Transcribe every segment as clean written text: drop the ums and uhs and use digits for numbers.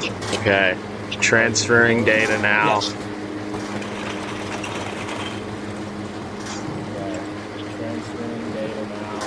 Okay, transferring data now. Yes. Transferring data now.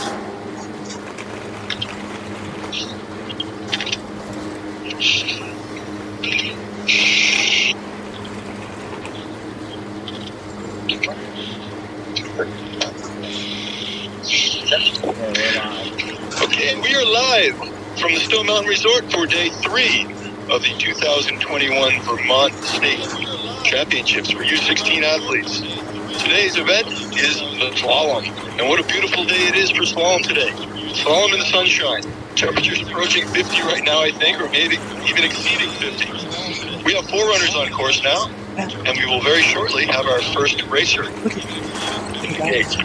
Okay, we are live from the Stone Mountain Resort for day 3 of the 2021 Vermont State Championships for U16 athletes. Today's event is the Slalom, and what a beautiful day it is for Slalom today. Slalom in the sunshine. Temperatures approaching 50 right now, I think, or maybe even exceeding 50. We have 4 runners on course now, and we will very shortly have our first racer engaged.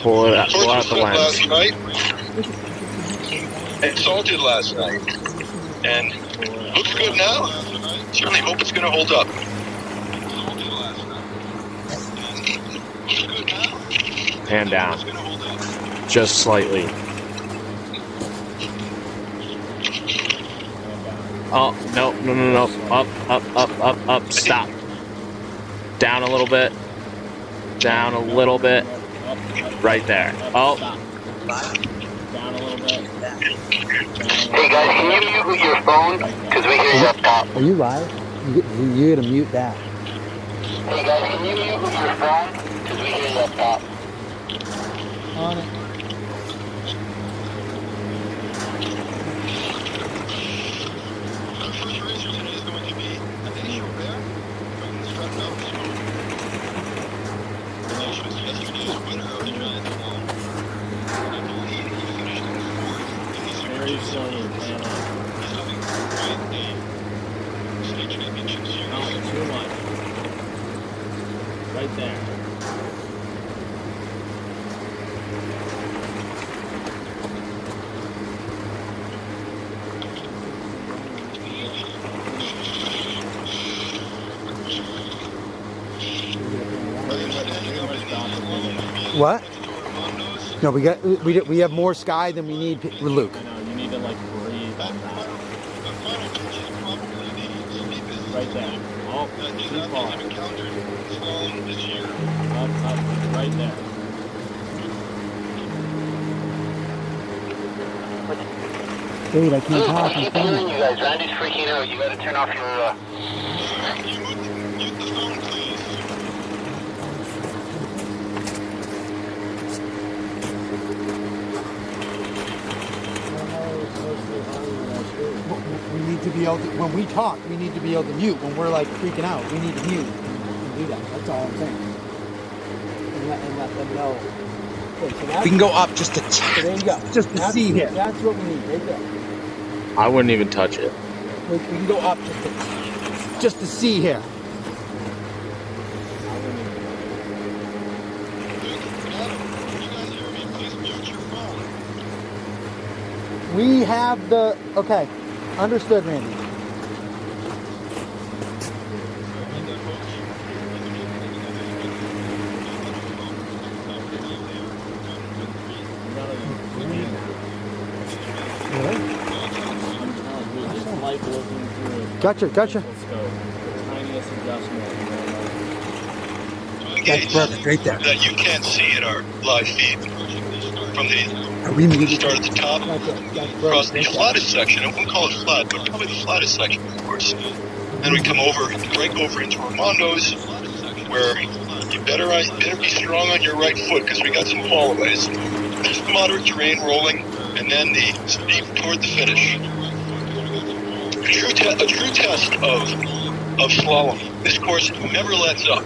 Pull out Course was the set lens. last night and salted last night, and looks good now. Certainly hope it's going to hold up. Hand down. Just slightly. Oh, no. Up. Stop. Down a little bit. Down a little bit. Right there. Oh. Down a little bit. Hey guys, can you mute your phone? Because we hear you up top. Are you live? You gotta mute that. Hey guys, can you mute your phone? Because we hear you up top. On it. Our first racer today is going to be Anish Robert from the Strat Mountain Resort. Anish was yesterday's winner of the Giant Slalom. And I believe he finished in 4th in the Very slowly, man up. He's having quite a state championship series. Not too much. Right there. What? No, we have more sky than we need with Luke. I know, you need to like breathe on that. Right there. Oh, too far. Up, right there. Dude, I can't talk. Keep hearing you guys. Randy's freaking out. You gotta turn off your, Mute the phone, please. We need to be able to, when we talk, we need to be able to mute. When we're like freaking out, we need to mute and do that. That's all I'm saying. And let them know. Okay, so that's, We can go up just a so tad. there you go. Just to see here. That's what we need right there. I wouldn't even touch it. We can go up just to see here. We have the, okay, understood, Randy. Gotcha. Tiniest adjustment. That's perfect, right there. That you can't see in our live feed from the Are we muted? start at the top across the flattest section. I won't call it flat, but probably the flattest section, of course. Then we come over, break over into Armando's, where you better be strong on your right foot because we got some fallaways. Just moderate terrain rolling, and then the steep toward the finish. A true test of slalom. This course never lets up.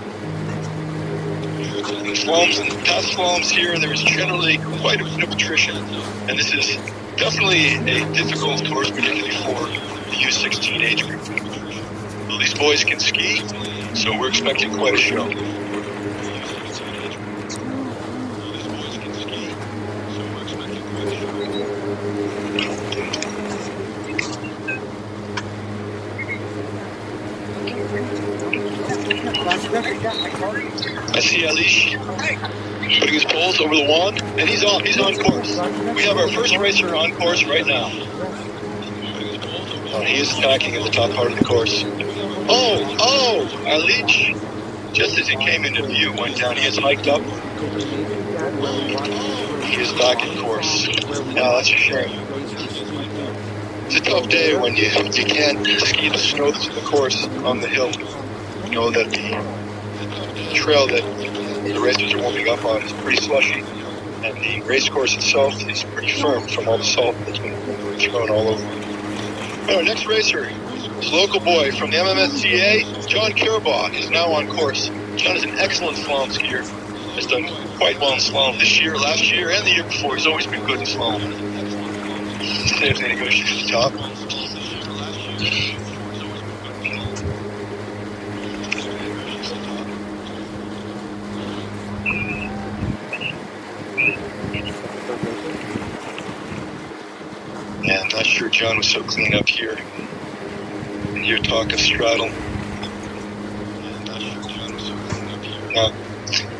In slaloms and past slaloms here, there is generally quite a bit of attrition, and this is definitely a difficult course, particularly for the U16 age group. Well, these boys can ski, so we're expecting quite a show. I see Alish putting his poles over the wand, and he's on course. We have our first racer on course right now. Putting his poles He is attacking at the top part of the course. Oh, our leech, just as he came into view, went down. He has hiked up. He is back in course. Now that's a shame. It's a tough day when you can't ski the snow that's in the course on the hill. You know that the trail that the racers are warming up on is pretty slushy, and the race course itself is pretty firm from all the salt that's been thrown all over. Our next racer is a local boy from the MMSCA, John Carabaugh, is now on course. John is an excellent slalom skier. Has done quite well in slalom this year, last year, and the year before. He's always been good in slalom. Same thing to go shoot to the top. And I'm not sure John was so clean up here. And hear talk of straddle.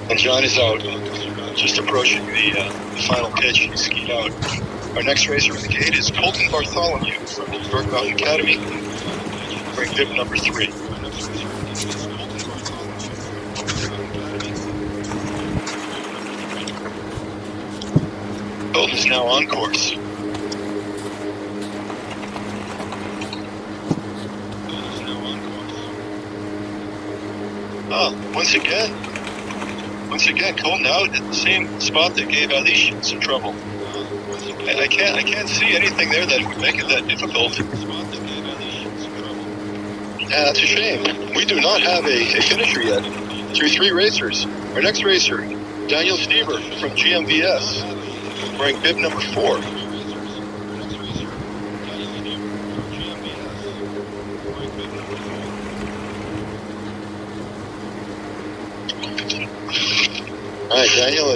And John is out, just approaching the final pitch. He's skied out. Our next racer at the gate is Colton Bartholomew from Berg Mountain Academy, wearing bib number 3. Colton is now on course. Once again, Colton out at the same spot that gave Alish some trouble. I can't see anything there that would make it that difficult. Yeah, that's a shame. We do not have a finisher yet. Through 3 racers. Our next racer, Daniel Stever from GMVS, wearing bib number 4. All right, Daniel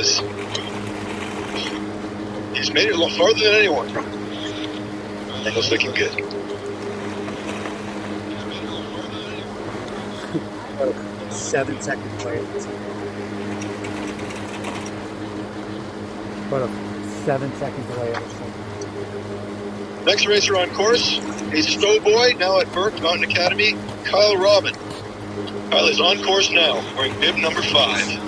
he's made it a little farther than anyone. Daniel's looking good. About 7 seconds away. About 7 seconds away at this point. Next racer on course, he's a Stowe boy, now at Berg Mountain Academy, Kyle Robin. Kyle is on course now, wearing bib number 5.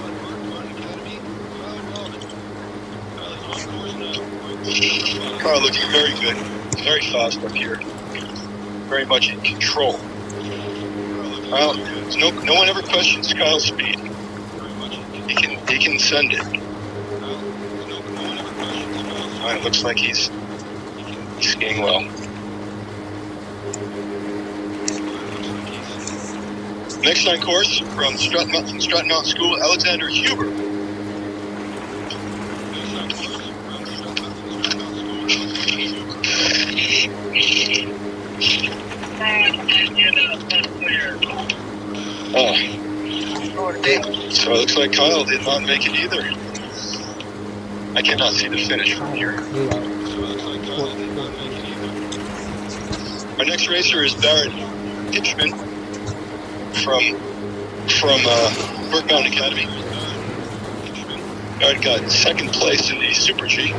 Kyle looking very good, very fast up here, very much in control. Kyle, no one ever questions Kyle's speed. He can send it. All right, looks like he's skiing well. Next on course from Stratton Mountain School, Alexander Huber. So it looks like Kyle did not make it either. I cannot see the finish from here. Our next racer is Barrett Hitchman from Berg Mountain Academy. Barrett got 2nd place in the Super G.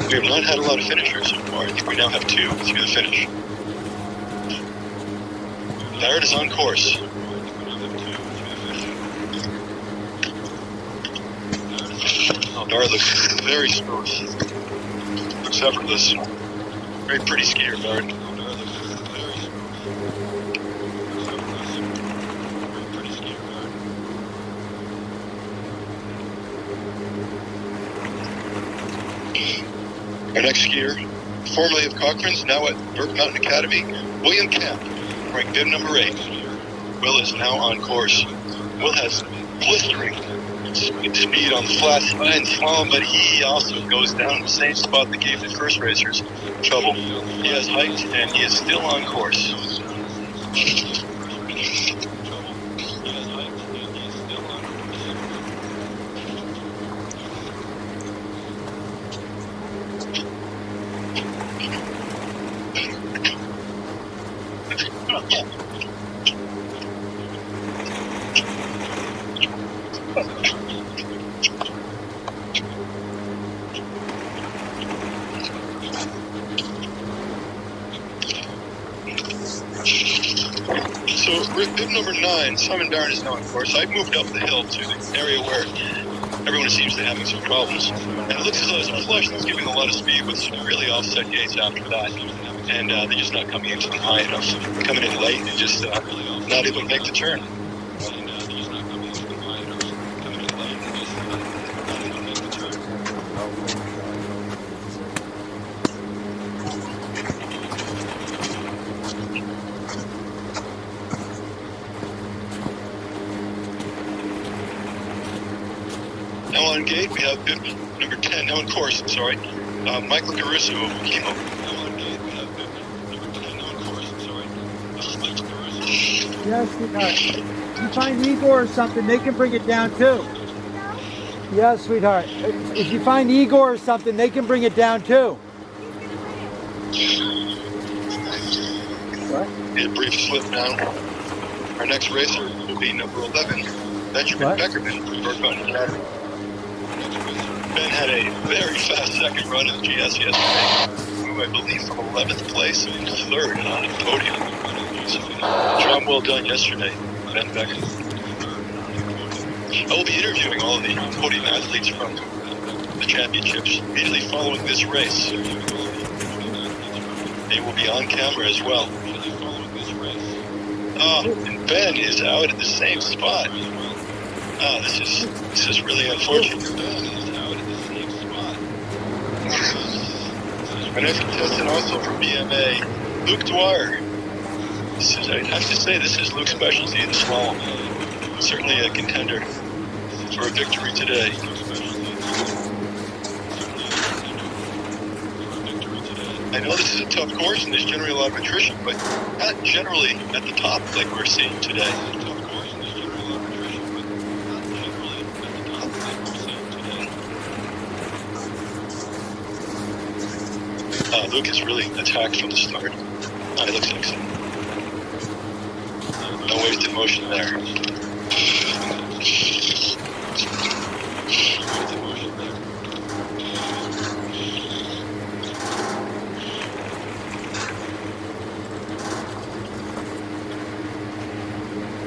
We have not had a lot of finishers so far. I think we now have 2 through the finish. Barrett is on course. Oh, Barrett looks very smooth. Looks effortless. Very pretty skier, Barrett. Our next skier, formerly of Cochrane's, now at Berg Mountain Academy, William Camp, wearing bib number 8. Will is now on course. Will has blistering speed on the flat side and slalom, but he also goes down in the same spot that gave the first racers trouble. He has hiked and he is still on course. bib number 9, Simon Barron, is now on course. I've moved up the hill to the area where everyone seems to be having some problems. And it looks as though there's a flush that's giving a lot of speed with some really offset gates after that. And they're just not coming into them high enough. Coming in late and just not able to make the turn. Now on gate, we have bib number 10, now on course, I'm sorry. Michael Caruso of Chemo. Yes, sweetheart. If you find Igor or something, they can bring it down too. Yes, sweetheart. If you find Igor or something, they can bring it down too. What? A brief slip now. Our next racer will be number 11, Benjamin Beckerman from Vermont Academy. Ben had a very fast second run in the GS yesterday. Moved, I believe, from 11th place into 3rd on the podium. So, job well done yesterday, Ben Becker. I will be interviewing all of the podium athletes from the championships immediately following this race. They will be on camera as well. And Ben is out at the same spot. This is really unfortunate. Our next contestant also from BMA, Luke Dwyer. I have to say, this is Luke's specialty, the slalom. Certainly a contender for a victory today. I know this is a tough course and there's generally a lot of attrition, but not generally at the top like we're seeing today. Luke is really attacked from the start. It looks excellent. No wasted motion there.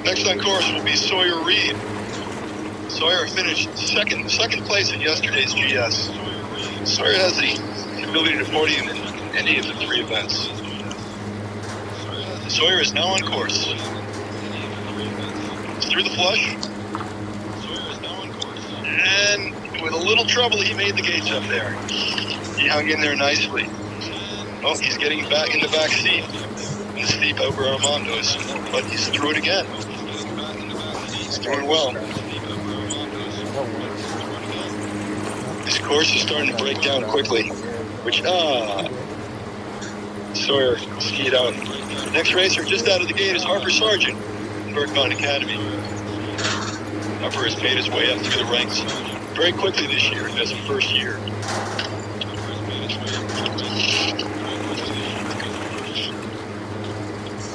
Next on course will be Sawyer Reed. Sawyer finished second place in yesterday's GS. Sawyer has the ability to podium in any of the 3 events. Sawyer is now on course. It's through the flush. And with a little trouble, he made the gates up there. He hung in there nicely. Oh, he's getting back in the back seat. In the steep over Armando's. But he's through it again. He's doing well. This course is starting to break down quickly. Which, Sawyer skied out. Next racer just out of the gate is Harper Sargent from Vermont Academy. Harper has made his way up through the ranks very quickly this year as a first year.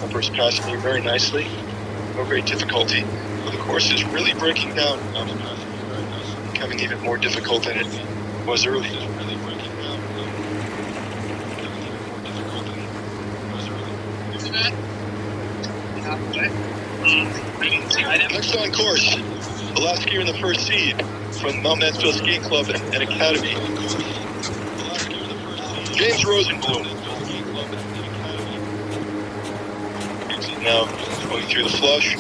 Harper's passing me very nicely. No great difficulty. But the course is really breaking down, becoming even more difficult than it was earlier. Next on course, the last skier in the first seed from Mount Mansfield Ski Club and Academy, James Rosenblum. Now going through the flush.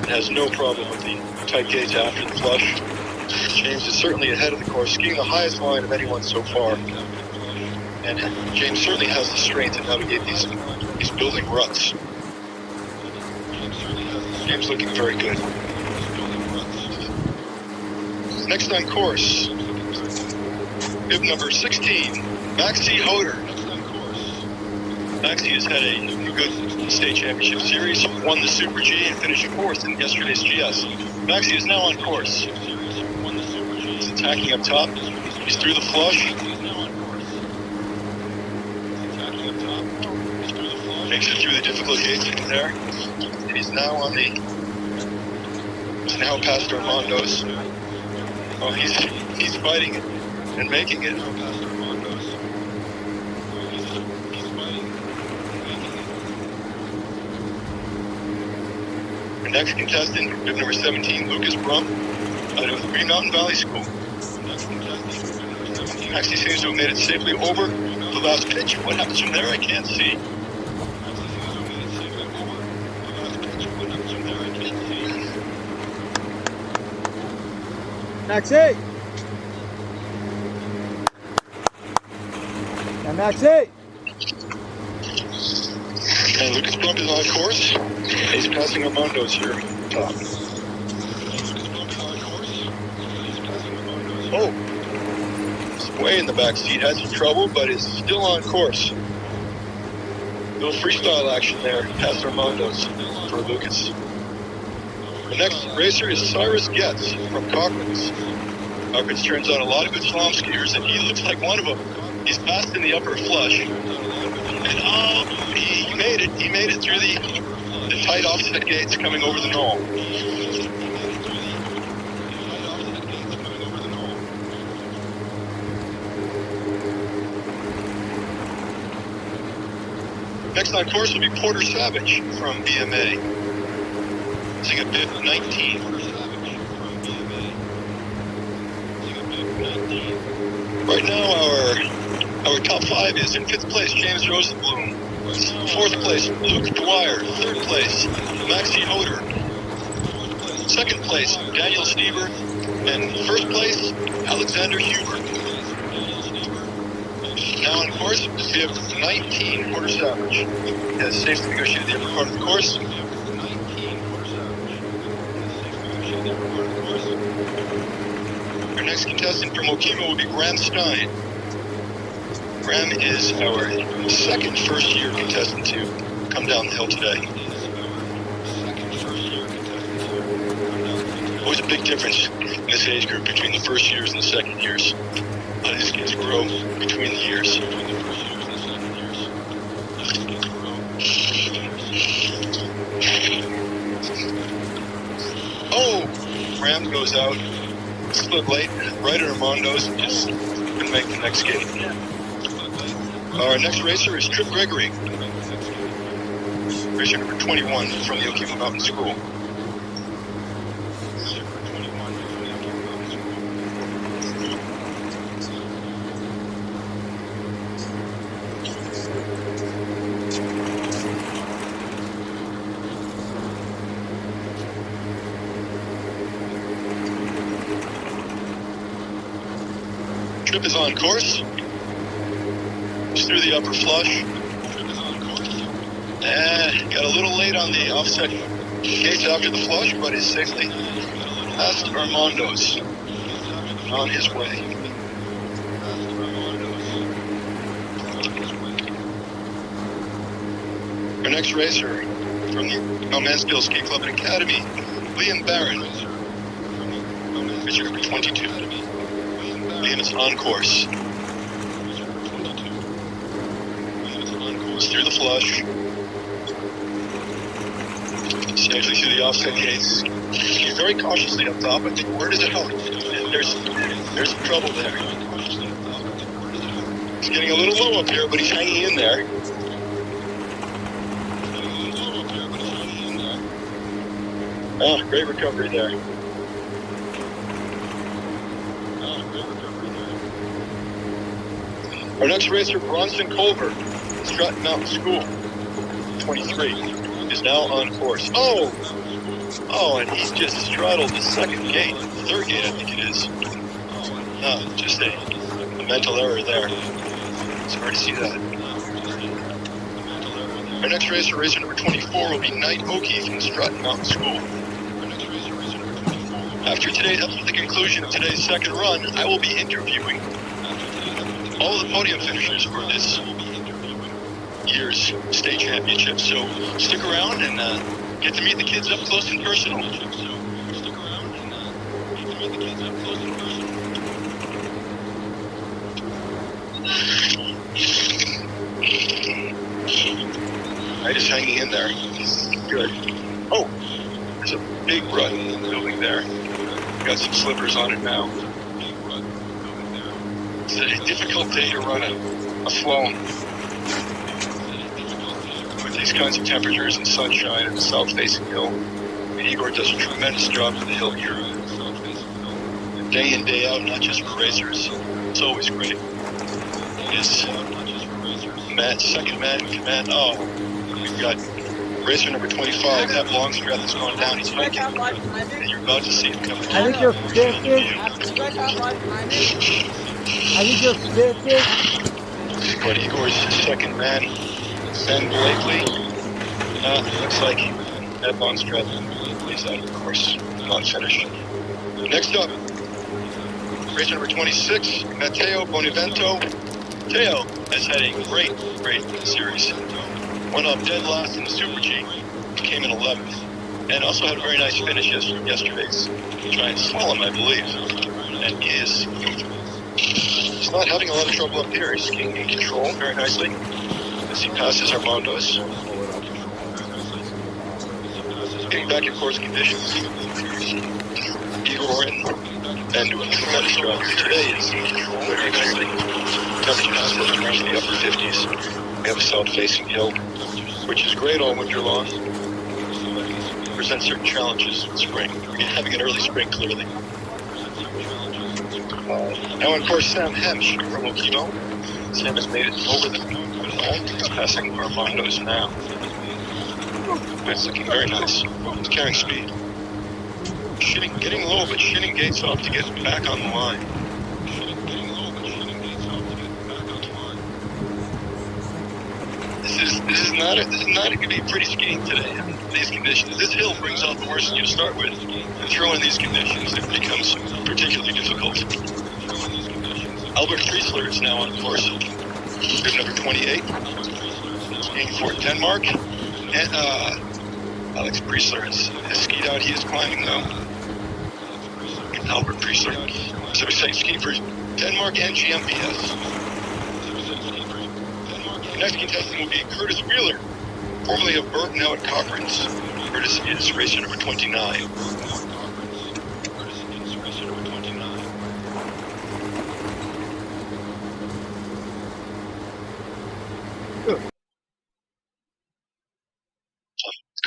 It has no problem with the tight gates after the flush. James is certainly ahead of the course, skiing the highest line of anyone so far. And James certainly has the strength to navigate these building ruts. James looking very good. Next on course, bib number 16, Maxie Hoder. Maxie has had a good state championship series, won the Super G and finished 4th in yesterday's GS. Maxie is now on course. He's attacking up top. He's through the flush. Makes it through the difficult gates there. And he's now past Armando's. Oh, he's fighting it and making it. Our next contestant, bib number 17, Lucas Brum, out of Green Mountain Valley School. Actually seems to have made it safely over the last pitch. What happens from there, I can't see. Max 8. And Max 8. And Lucas Brum is on course. He's passing Armando's here. Top. Oh, he's way in the back seat. Had some trouble, but is still on course. Little freestyle action there, past Armando's for Lucas. The next racer is Cyrus Getz from Cochran's. Cochran's turns out a lot of good slalom skiers, and he looks like one of them. He's passed in the upper flush. And oh, he made it. He made it through the tight offset gates coming over the knoll. Next on course will be Porter Savage from BMA. Using a bib 19. Right now, our top 5 is in 5th place, James Rosenblum. 4th place, Luke Dwyer. 3rd place, Maxie Hoder. 2nd place, Daniel Stever. And 1st place, Alexander Huber. Now on course, bib 19, Porter Savage. Has safely negotiated the upper part of the course. Our next contestant from Okima will be Graham Stein. Graham is our second first-year contestant to come down the hill today. Always a big difference in this age group between the first years and the second years. How these kids grow between the years. Oh! Graham goes out. Slid late, right at Armando's, and just couldn't make the next gate. Our next racer is Trip Gregory, racer number 21 from the Okima Mountain School. Trip is on course. Just through the upper flush. Got a little late on the offset gates after the flush, but is safely past Armando's. On his way. Our next racer from the Mount Mansfield Ski Club and Academy, Liam Barron. Racer number 22. Liam is on course. Through the flush. Safely through the offset gates. He's very cautiously up top. I think where does it help? There's some trouble there. He's getting a little low up here, but he's hanging in there. Oh, great recovery there. Our next racer, Bronson Colbert, Stratton Mountain School, 23, is now on course. Oh, and he just straddled the second gate, the third gate, I think it is. Just a mental error there. It's hard to see that. Our next racer, racer number 24, will be Knight Oki from Stratton Mountain School. After the conclusion of today's second run, I will be interviewing all of the podium finishers for this year's state championship. So stick around and get to meet the kids up close and personal. Right, just hanging in there. Good. Oh, there's a big rut building there. Got some slippers on it now. It's a difficult day to run a slalom with these kinds of temperatures and sunshine and the south-facing hill. You Igor does a tremendous job of the hill here. Day in, day out, not just for racers. It's always great. His second man in command. Oh, we've got racer number 25. That long strap has gone down. He's hiking. And you're about to see him coming. I think you're 50. I think you're 50. But Igor's second man, Ben Blakely. Looks like that long strap is out of the course. Not finished. Next up, racer number 26, Matteo Bonavento. Matteo has had a great series. Went up dead last in the Super G, came in 11th, and also had a very nice finish yesterday's giant slalom, I believe. And he's not having a lot of trouble up here. He's getting in control very nicely as he passes Armando's. Getting back in course conditions. Igor and doing a tremendous job here today is very nicely. Temperature now supposed to reach the upper 50s. We have a south-facing hill, which is great all winter long. Presents certain challenges in spring. We're having an early spring, clearly. Now, of course, Sam Hemsch from Okino. Sam has made it over the knoll. He's passing Armando's now. It's looking very nice. He's carrying speed. Getting low, but shitting gates off to get back on the line. This is not going to be pretty skiing today. These conditions. This hill brings out the worst in you to start with. And throw in these conditions, it becomes particularly difficult. Albert Friesler is now on course. Bib number 28. Skiing for Denmark. And Alex Friesler has skied out. He is climbing now. Albert Friesler. So we say skiing for Denmark and GMPS. The next contestant will be Curtis Wheeler, formerly of Burton, now at Cochrane's. Curtis is racer number 29.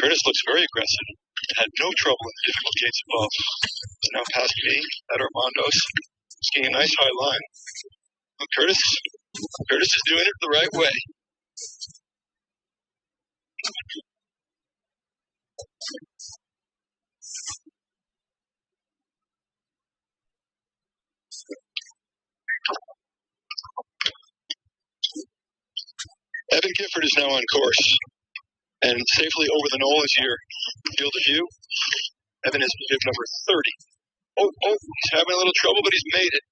Curtis looks very aggressive. Had no trouble in the difficult gates above. He's now past me at Armando's, skiing a nice high line. Well, Curtis is doing it the right way. Evan Gifford is now on course and safely over the knoll is here. Field of view. Evan is bib number 30. Oh, he's having a little trouble, but he's made it.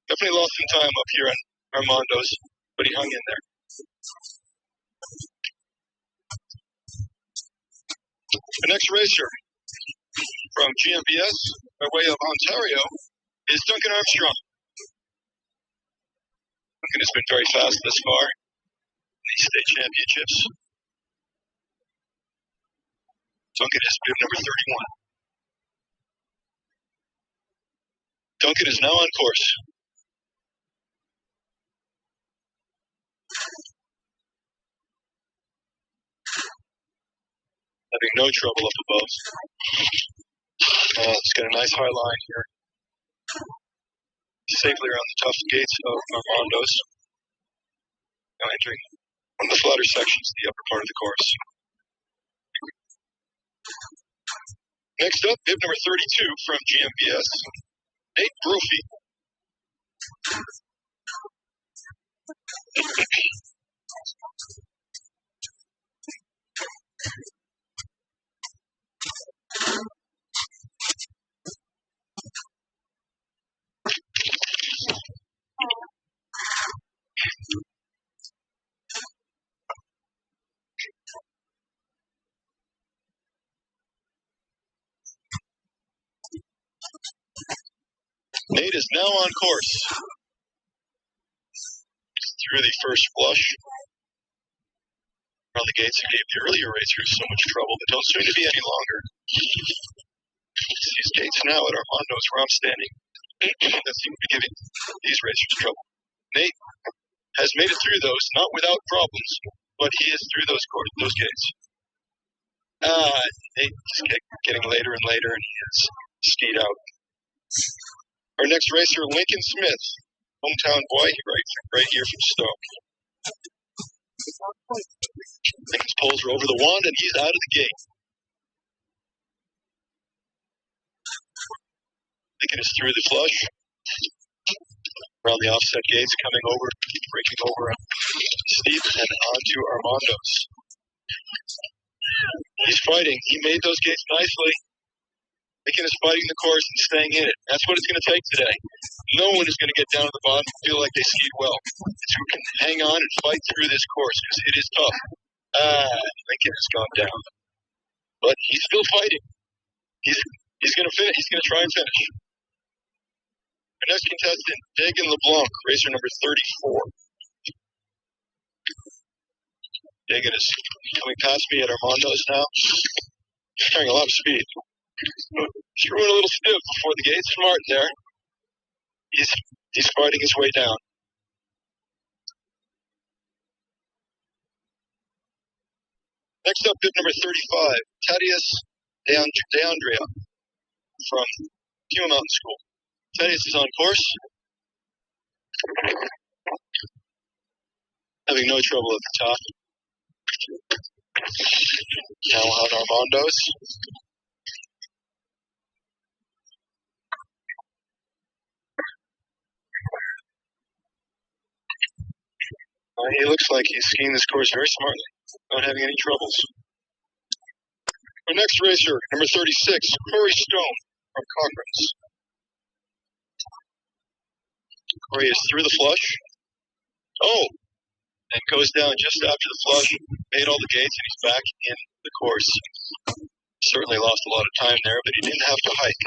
Definitely lost some time up here on Armando's, but he hung in there. The next racer from GMBS by way of Ontario is Duncan Armstrong. Duncan has been very fast thus far in these state championships. Duncan is bib number 31. Duncan is now on course. Having no trouble up above. It's got a nice high line here. Safely around the tough gates of Armando's. Now entering one of the flatter sections, the upper part of the course. Next up, bib number 32 from GMBS, Nate Brophy. Nate is now on course. Through the first flush. Around the gates that gave the earlier racers so much trouble, but don't seem to be any longer. These gates now at Armando's where I'm standing that seem to be giving these racers trouble. Nate has made it through those, not without problems, but he is through those gates. It's getting later and later, and he is skied out. Our next racer, Lincoln Smith, hometown boy, right here from Stoke. Lincoln's poles are over the wand, and he's out of the gate. Lincoln is through the flush. Around the offset gates, coming over, breaking over steep and onto Armando's. He's fighting. He made those gates nicely. Lincoln is fighting the course and staying in it. That's what it's going to take today. No one is going to get down to the bottom and feel like they skied well. It's who can hang on and fight through this course, because it is tough. Lincoln has gone down. But he's still fighting. He's going to finish. He's going to try and finish. Our next contestant, Dagan LeBlanc, racer number 34. Dagan is coming past me at Armando's now. He's carrying a lot of speed. Threw in a little stiff before the gate. Smart there. He's fighting his way down. Next up, bib number 35, Thaddeus DeAndrea from Pima Mountain School. Thaddeus is on course. Having no trouble at the top. Now on Armando's. He looks like he's skiing this course very smartly, not having any troubles. Our next racer, number 36, Corey Stone from Cochrane's. Corey is through the flush. And goes down just after the flush, made all the gates, and he's back in the course. Certainly lost a lot of time there, but he didn't have to hike.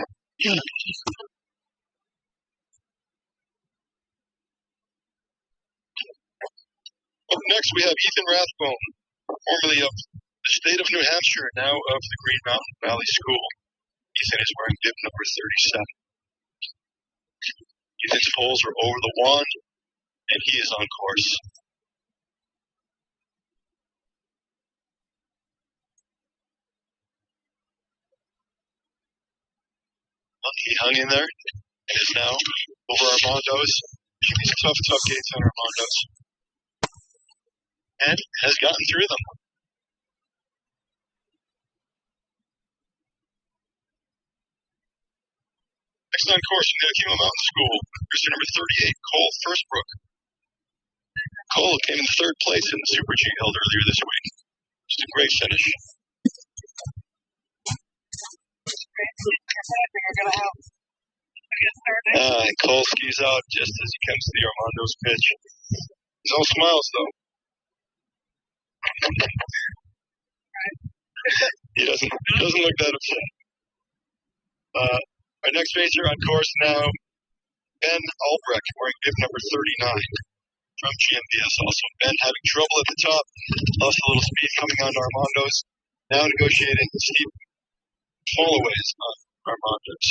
Up next, we have Ethan Rathbone, formerly of the state of New Hampshire, now of the Green Mountain Valley School. Ethan is wearing bib number 37. Ethan's poles are over the wand, and he is on course. He hung in there, and is now over Armando's. These tough gates on Armando's. And has gotten through them. Next on course from the Akima Mountain School, racer number 38, Cole Firstbrook. Cole came in third place in the Super G held earlier this week. Just a great finish. And Cole skis out just as he comes to the Armando's pitch. He's all smiles, though. He doesn't look that upset. Our next racer on course now, Ben Albrecht, wearing bib number 39 from GMBS also. Ben having trouble at the top, lost a little speed coming on Armando's, now negotiating steep fallaways on Armando's.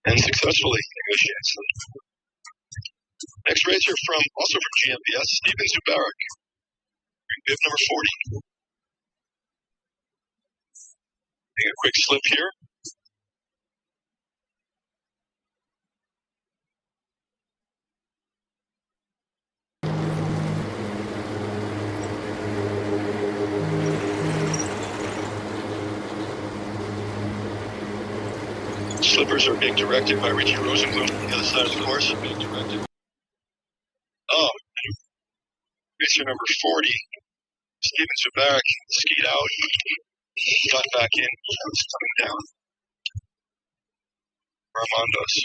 And successfully negotiates them. Next racer also from GMBS, Steven Zubarak, bib number 40. Taking a quick slip here. Slippers are being directed by Richie Rosenblum on the other side of the course. Racer number 40, Steven Zubarak, skied out, got back in, was coming down. Armando's.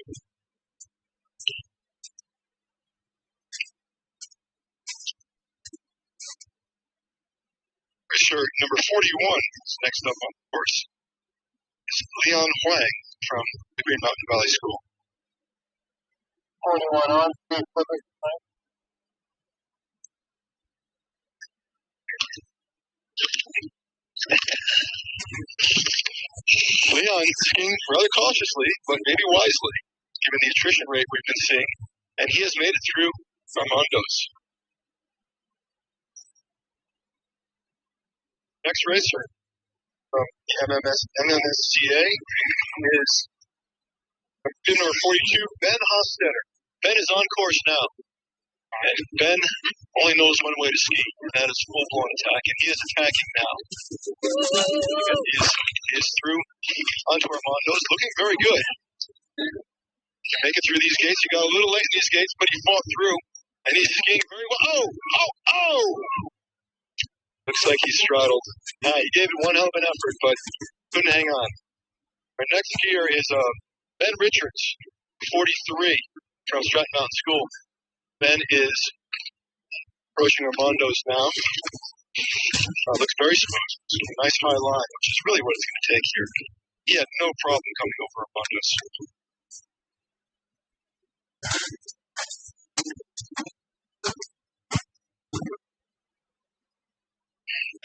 Racer number 41 is next up on the course. It's Leon Huang from the Green Mountain Valley School. 41 on, Leon skiing rather cautiously, but maybe wisely, given the attrition rate we've been seeing, and he has made it through Armando's. Next racer from MMSCA is bib number 42, Ben Hostetter. Ben is on course now. And Ben only knows one way to ski, and that is full-blown attack. And he is attacking now. He is through onto Armando's, looking very good. He can make it through these gates. He got a little late in these gates, but he fought through. And he's skiing very well. Oh! Looks like he straddled. He gave it one hell of an effort, but couldn't hang on. Our next skier is Ben Richards, 43, from Stratton Mountain School. Ben is approaching Armando's now. Looks very smooth. Nice high line, which is really what it's going to take here. He had no problem coming over Armando's.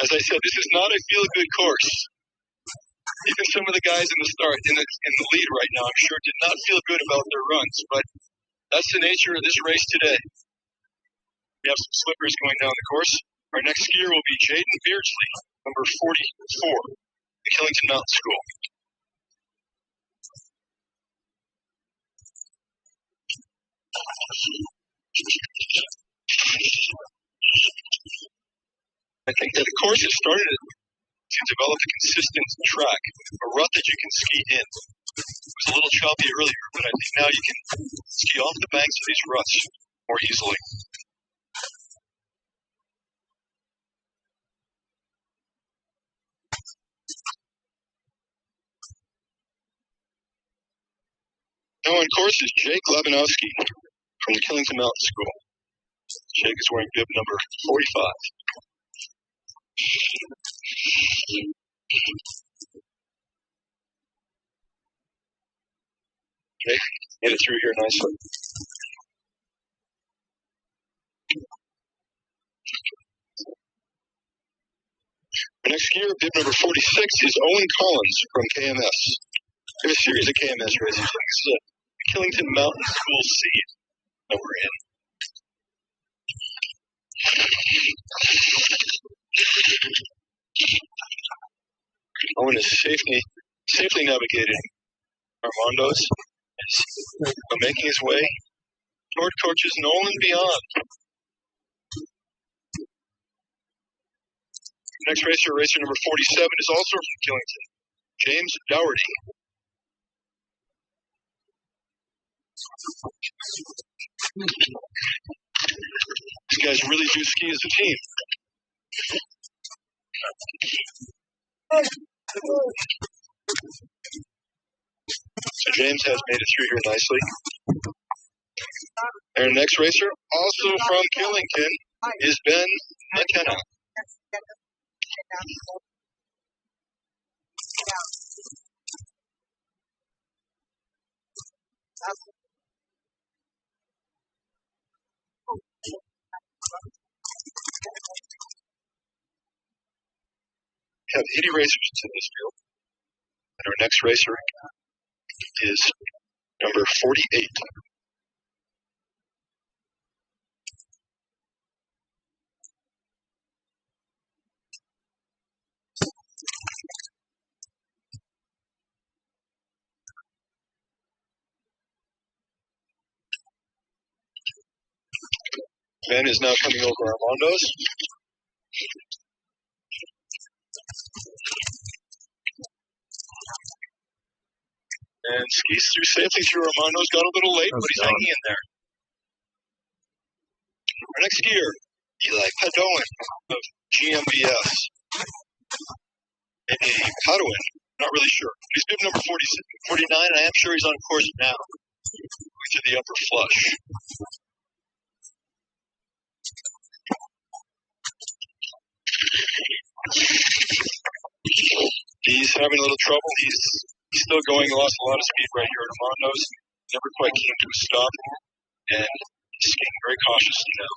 As I said, this is not a feel-good course. Even some of the guys in the lead right now, I'm sure, did not feel good about their runs, but that's the nature of this race today. We have some slippers going down the course. Our next skier will be Jaden Beardsley, number 44, the Killington Mountain School. I think that the course has started to develop a consistent track, a rut that you can ski in. It was a little choppy earlier, but I think now you can ski off the banks of these ruts more easily. Now on course is Jake Lebanowski from the Killington Mountain School. Jake is wearing bib number 45. Okay, get it through here nicely. Our next skier, bib number 46, is Owen Collins from KMS. We have a series of KMS races. This is a Killington Mountain School seed that we're in. Owen is safely navigating Armando's, making his way toward coaches Nolan beyond. Next racer, racer number 47, is also from Killington, James Dougherty. These guys really do ski as a team. So James has made it through here nicely. Our next racer, also from Killington, is Ben McKenna. We have 80 racers in this field. And our next racer is number 48. Ben is now coming over Armando's. And skis safely through Armando's. Got a little late, but he's hanging in there. Our next skier, Eli Padoan of GMBS. A Padoan, not really sure. He's bib number 49, and I am sure he's on course now. Going to the upper flush. He's having a little trouble. He's still going. Lost a lot of speed right here at Armando's. Never quite came to a stop. And he's skiing very cautiously now.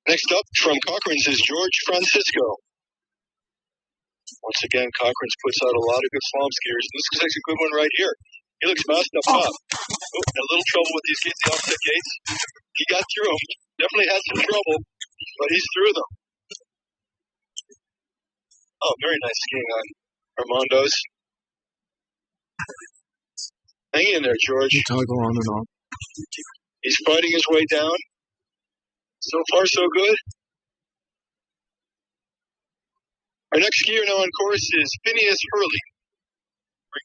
Next up from Cochrane's is George Francisco. Once again, Cochrane's puts out a lot of good slalom skiers. This is actually a good one right here. He looks fast up top. Oh, had a little trouble with these gates, the offset gates. He got through them. Definitely had some trouble. but he's through them. Oh, very nice skiing on Armando's. Hang in there, George. You toggle on and off. He's fighting his way down. So far, so good. Our next skier now on course is Phineas Hurley,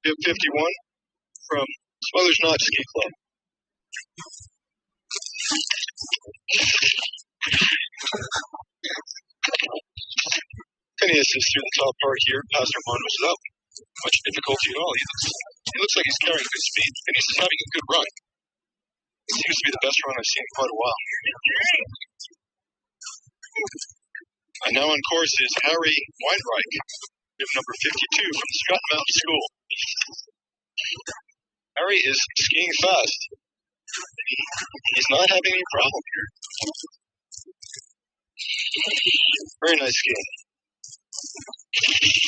bib 51 from Smothers Notch Ski Club. Phineas is through the top part here, past Armando's without much difficulty at all. He looks like he's carrying good speed. Phineas is having a good run. It seems to be the best run I've seen in quite a while. And now on course is Harry Weinreich, bib number 52 from the Stratton Mountain School. Harry is skiing fast. He's not having any problem here. Very nice skiing.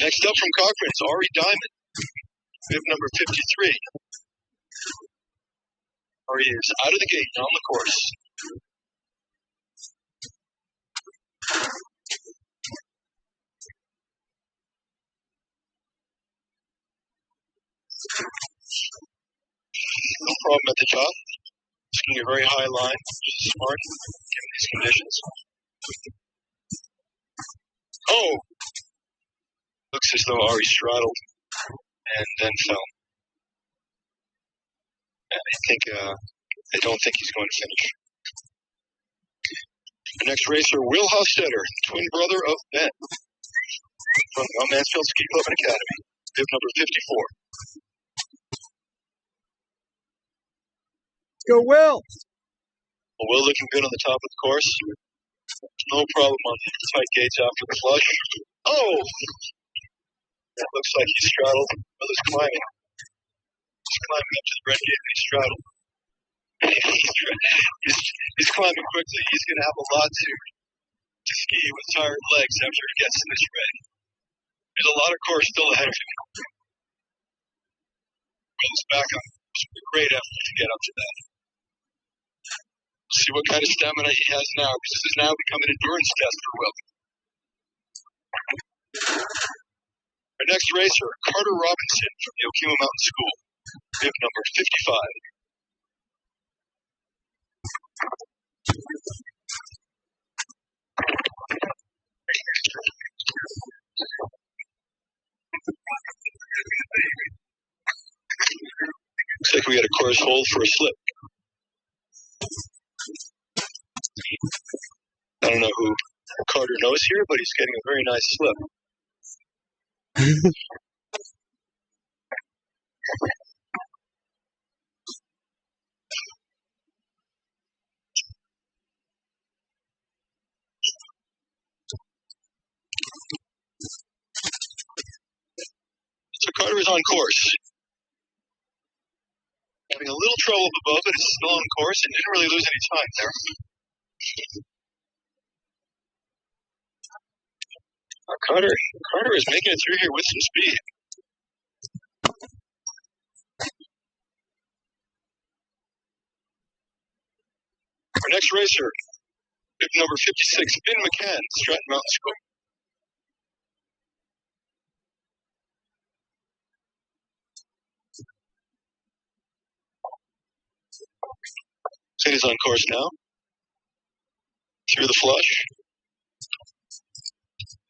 Next up from Cochrane is Ari Diamond, bib number 53. Ari is out of the gate on the course. No problem at the top. Skiing a very high line, which is smart given these conditions. Oh! Looks as though Ari straddled and then fell. And I don't think he's going to finish. The next racer, Will Hofstetter, twin brother of Ben, from Mount Mansfield Ski Club and Academy, bib number 54. Go, Will! Well, Will looking good on the top of the course. No problem on the tight gates after the flush. Oh! That looks like he straddled. Will is climbing. He's climbing up to the red gate and he straddled. He's climbing quickly. He's going to have a lot to ski with tired legs after he gets to this red. There's a lot of course still ahead of him. Will's back on a great effort to get up to that. See what kind of stamina he has now, because this has now become an endurance test for Will. Our next racer, Carter Robinson from the Okemo Mountain School, bib number 55. Looks like we got a course hold for a slip. I don't know who Carter knows here, but he's getting a very nice slip. So Carter is on course. Having a little trouble above, but is still on course and didn't really lose any time there. Carter is making it through here with some speed. Our next racer, bib number 56, Finn McCann, Stratton Mountain School. Finn is on course now. Through the flush.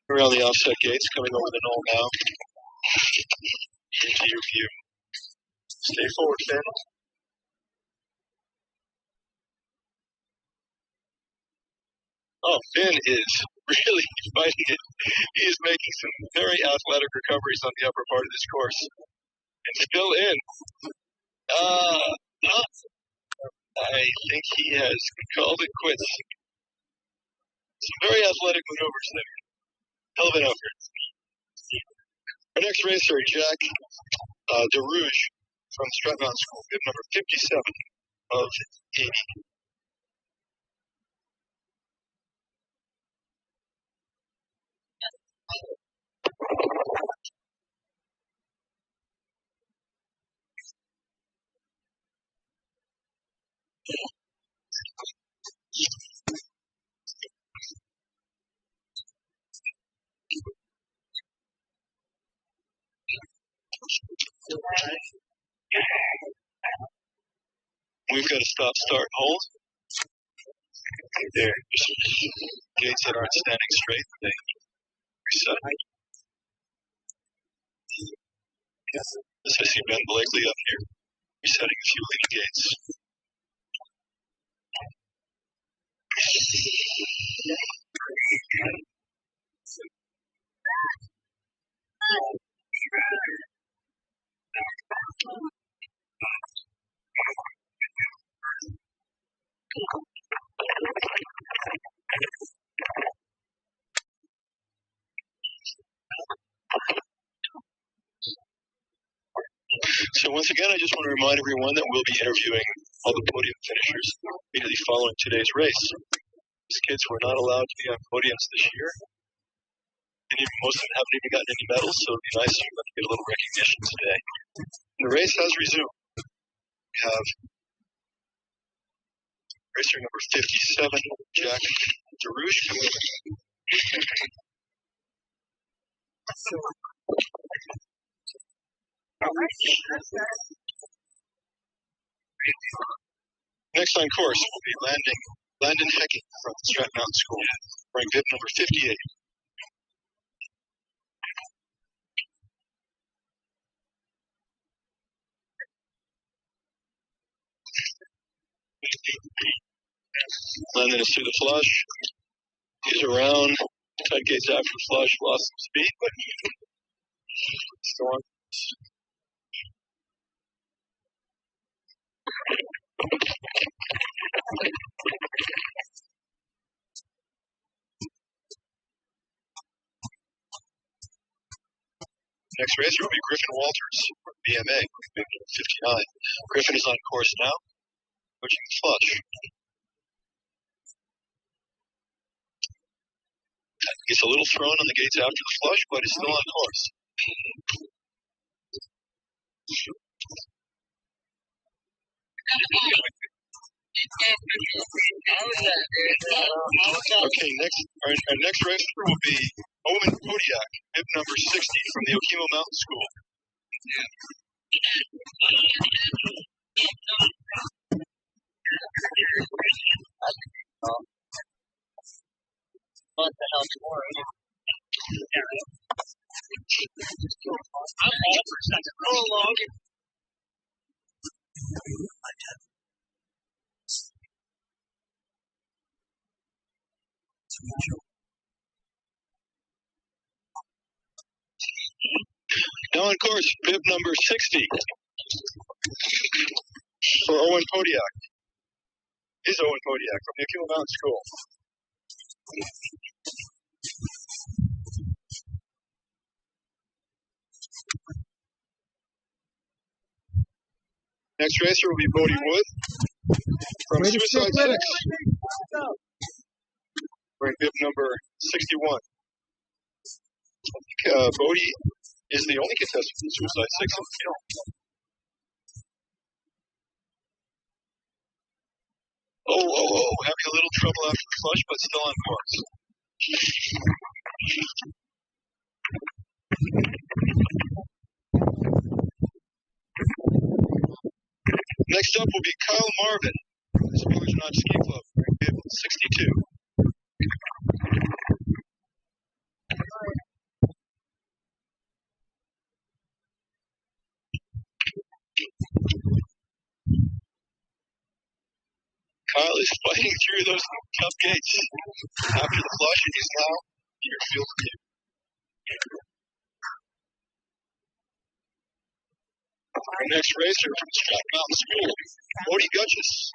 Around the offset gates, coming over the knoll now. Into your view. Stay forward, Finn. Oh, Finn is really fighting it. He is making some very athletic recoveries on the upper part of this course. And still in. I think he has called it quits. Some very athletic maneuvers there. Hell of an effort. Our next racer, Jack DeRouge from Stratton Mountain School, bib number 57 of 80. We've got to stop, start, hold. There. Gates that aren't standing straight, they reset. This I see Ben Blakely up here, resetting a few leading gates. So once again, I just want to remind everyone that we'll be interviewing all the podium finishers immediately following today's race. These kids were not allowed to be on podiums this year. And even most of them haven't even gotten any medals, so it'd be nice for them to get a little recognition today. The race has resumed. We have racer number 57, Jack DeRouche. Next on course will be Landon Hecking from Strat Mountain School, wearing bib number 58. Landon is through the flush. He's around. Tight gates after flush. Lost some speed, but still on. Next racer will be Griffin Walters from BMA, 59. Griffin is on course now, pushing the flush. Gets a little thrown on the gates after the flush, but is still on course. Okay, our next racer will be Owen Kodiak, bib number 60 from the Okemo Mountain School. What the hell tomorrow? I'm all for second row along. Now on course, bib number 60 for Owen Kodiak. Is Owen Kodiak from the Okemo Mountain School. Next racer will be Bodie Wood from Suicide 6. Wearing bib number 61. Bodie is the only contestant from Suicide 6 on the field. Having a little trouble after the flush, but still on course. Next up will be Kyle Marvin, Village Notch Ski Club, wearing bib 62. Kyle is fighting through those tough gates after the flush, and he's now in your field of view. Our next racer from Strat Mountain School, Bodie Gutchess,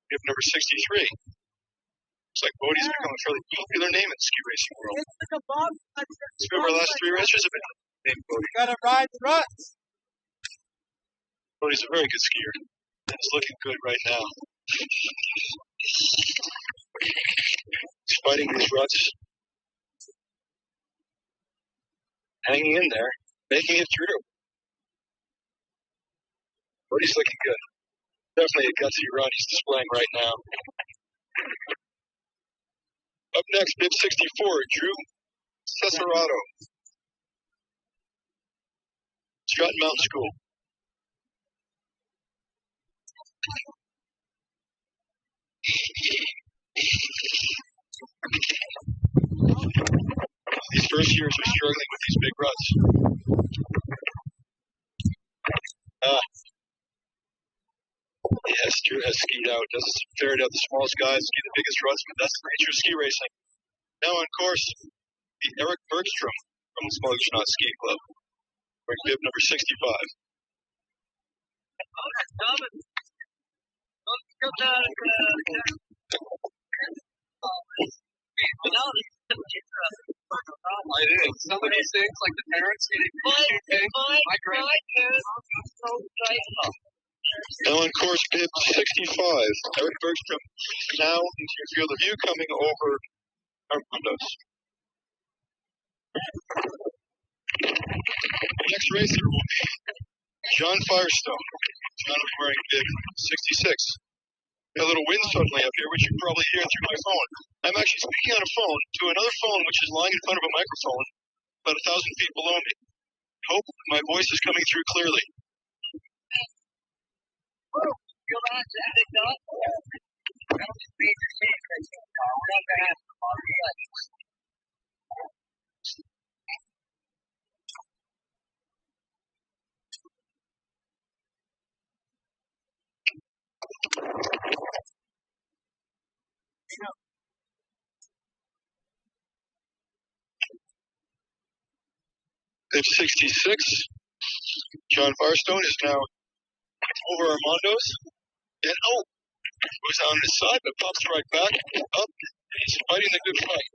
bib number 63. Looks like Bodie's become a fairly popular name in the ski racing world. Let's go over our last three racers have been named Bodie. Gotta ride the ruts. Bodie's a very good skier. It's looking good right now. He's fighting these ruts. Hanging in there, making it through. Bodie's looking good. Definitely a gutsy run he's displaying right now. Up next, bib 64, Drew Cesarato. Stratton Mountain School. These first years are struggling with these big ruts. Yes, Drew has skied out. Doesn't ferret out the smallest guys, ski the biggest ruts, but that's the nature of ski racing. Now on course, the Eric Bergstrom from the Smugshot Ski Club, wearing bib number 65. It is. Some of these things, like the parents getting my grandparents are so grateful. Now on course, bib 65. Eric Bergstrom now into your field of view coming over Armando's. Next racer will be John Firestone. John will be wearing bib 66. Got a little wind suddenly up here, which you can probably hear through my phone. I'm actually speaking on a phone to another phone which is lying in front of a microphone about 1,000 feet below me. Hope my voice is coming through clearly. Page 66. John Firestone is now over Armando's. And goes down his side, but pops right back up. And he's fighting the good fight.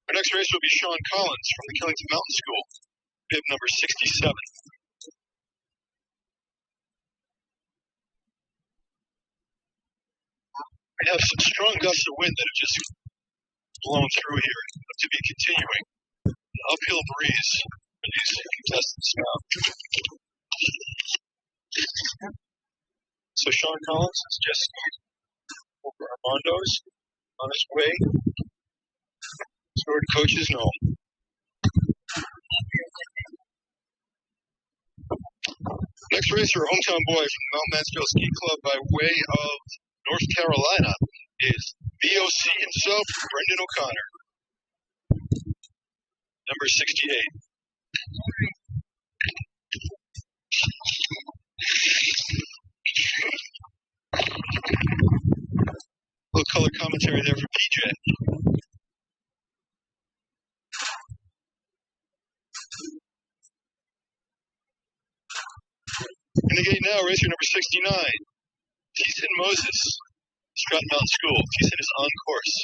Our next racer will be Sean Collins from the Killington Mountain School, bib number 67. We have some strong gusts of wind that have just blown through here, to be continuing. An uphill breeze for these contestants now. So Sean Collins is just over Armando's on his way toward Coach's Knoll. Next racer, hometown boy from the Mount Mansfield Ski Club by way of North Carolina, is VOC himself, Brendan O'Connor, number 68. A little color commentary there for PJ. In the gate now, racer number 69, Thiessen Moses, Stratton Mountain School. Thiessen is on course.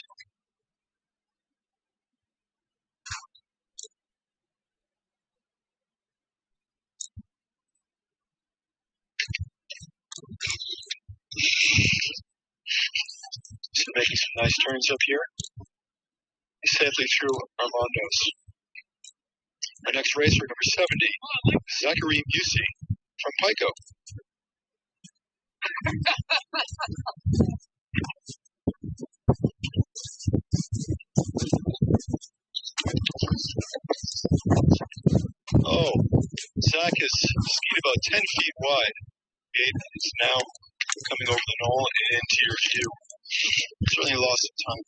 He's making some nice turns up here. He's safely through Armando's. Our next racer, number 70, Zachary Busey from Pico. Zach is skied about 10 feet wide. Gate is now coming over the knoll and into your view. Certainly lost some time.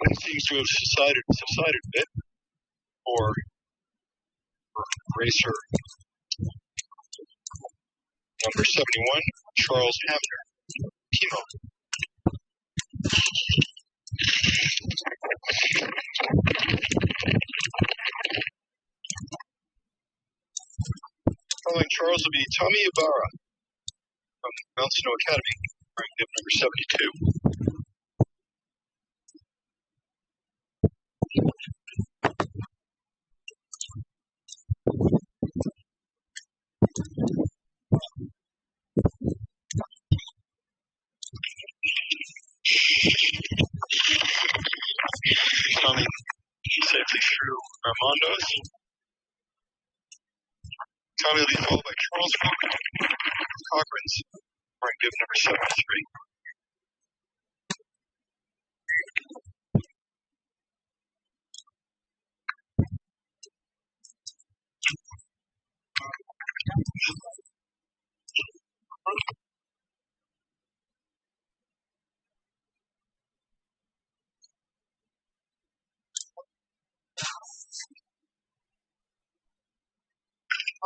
Wind seems to have subsided a bit for racer number 71, Charles Hamner, Chemo. Following Charles will be Tommy Ibarra from Mount Snow Academy, wearing bib number 72. Coming safely through Armando's. Tommy will be followed by Charles Cochran's wearing bib number 73.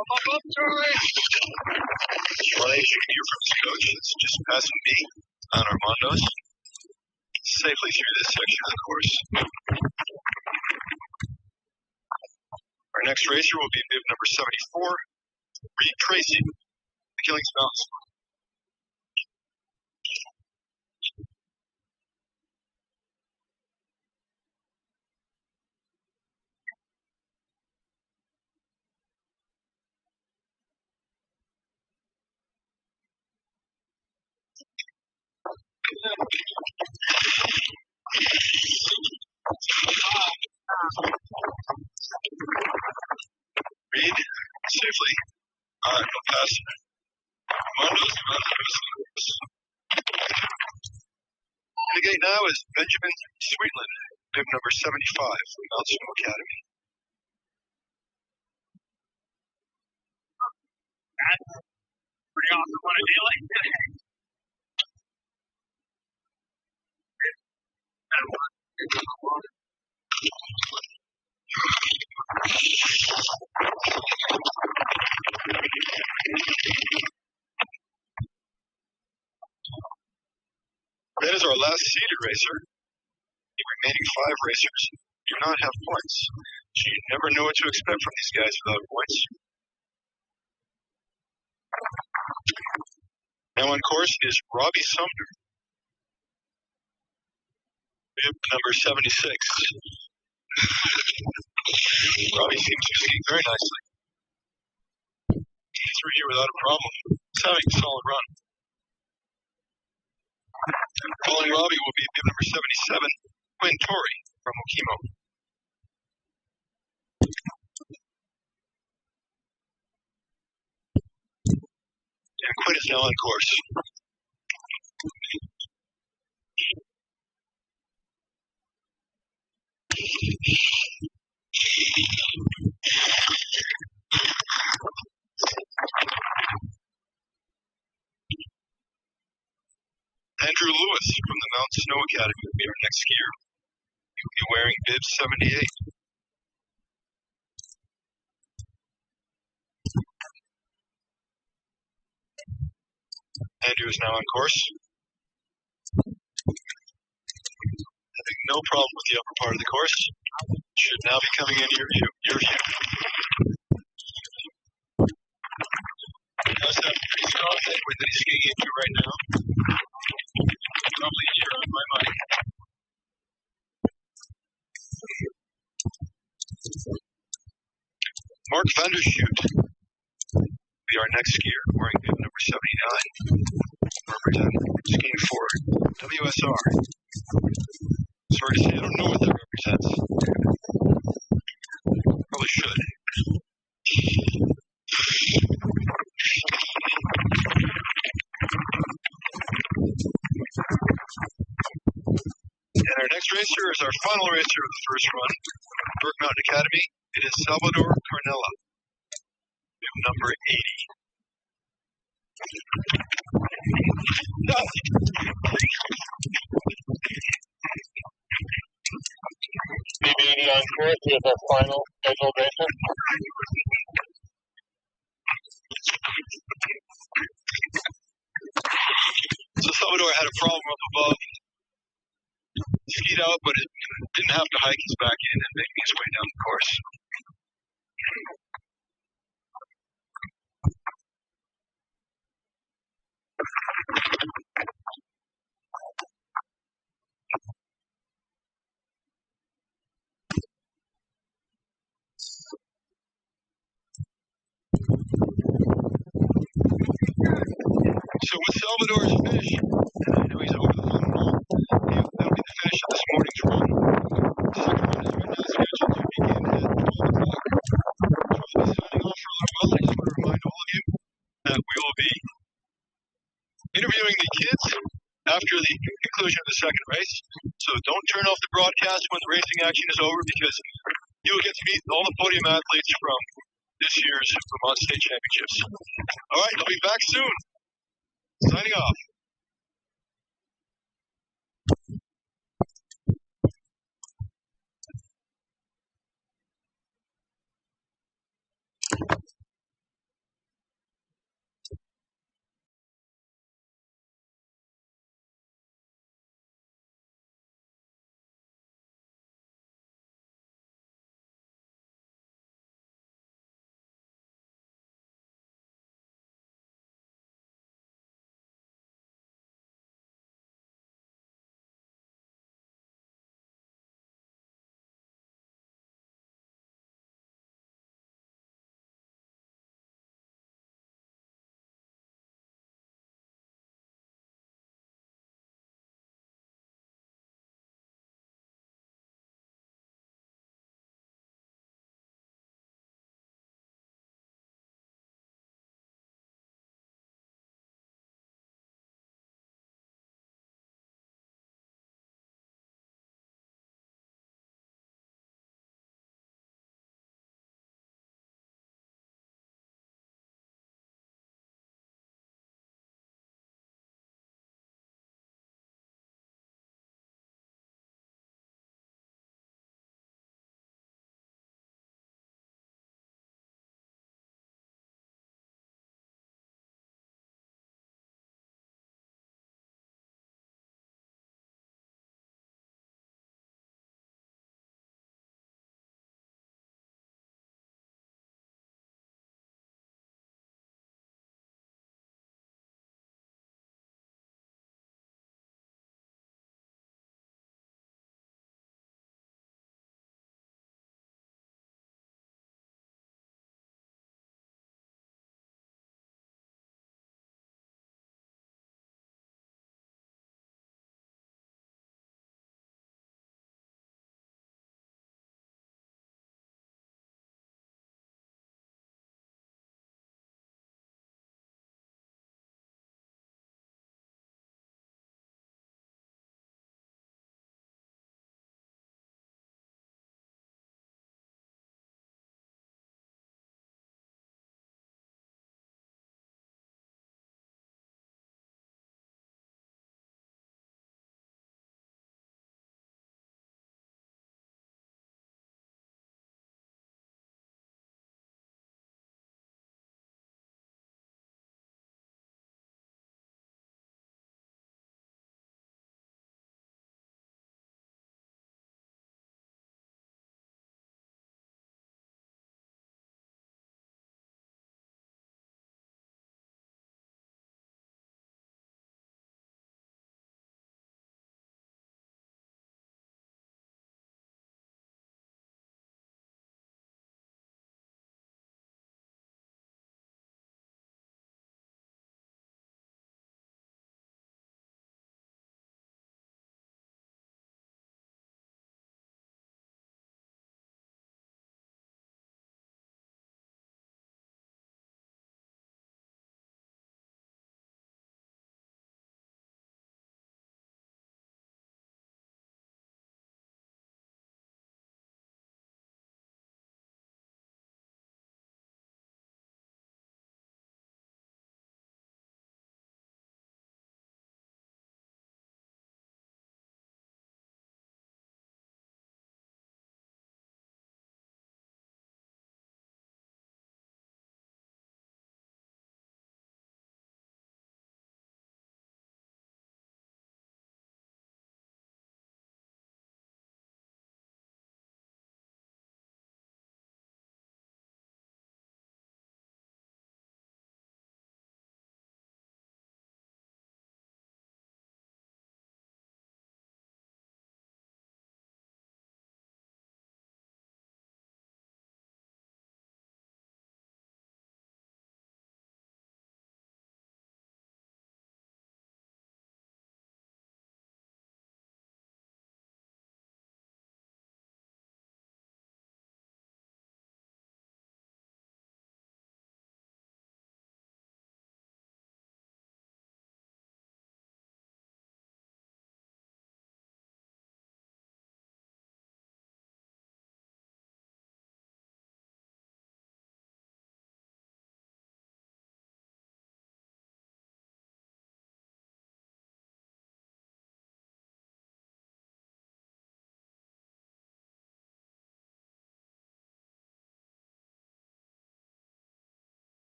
Up, Charlie! Well, as you can hear from his coach, it's just passing me on Armando's safely through this section of the course. Our next racer will be bib number 74, Reed Tracy, Killings Mountain. Reed, safely go past Armando's. The gate now is Benjamin Sweetland, bib number 75 from Mount Snow Academy. That's pretty awesome. What a day like today. That is our last seeded racer. The remaining 5 racers do not have points, so you never know what to expect from these guys without points. Now on course is Robbie Sumner, bib number 76. Robbie seems to ski very nicely. He's through here without a problem. He's having a solid run. Following Robbie will be bib number 77, Quinn Torrey from Okemo. And Quinn is now on course. Andrew Lewis from the Mount Snow Academy will be our next skier. He will be wearing bib 78. Andrew is now on course. Having no problem with the upper part of the course. Should now be coming in your view. He does have a pretty strong headwind that he's skiing into right now. Probably here on my money. Mark Vandershoot will be our next skier, wearing bib number 79. Representing skiing for WSR. Sorry to say, I don't know what that represents. Probably should. And our next racer is our final racer of the first run, Burke Mountain Academy. It is Salvador Carnella, bib number 80. BB80 on course with our final scheduled racer. So Salvador had a problem up above. Skied out, but it didn't have to hike his back in and making his way down the course. So with Salvador's finish, and I know he's over the fun wall, that'll be the finish of this morning's run. The second run is right now scheduled to begin at 12 o'clock. So I'll be signing off for a little while. I just want to remind the kids after the conclusion of the second race. So don't turn off the broadcast when the racing action is over because you'll get to meet all the podium athletes from this year's Vermont State Championships. All right, I'll be back soon. Signing off.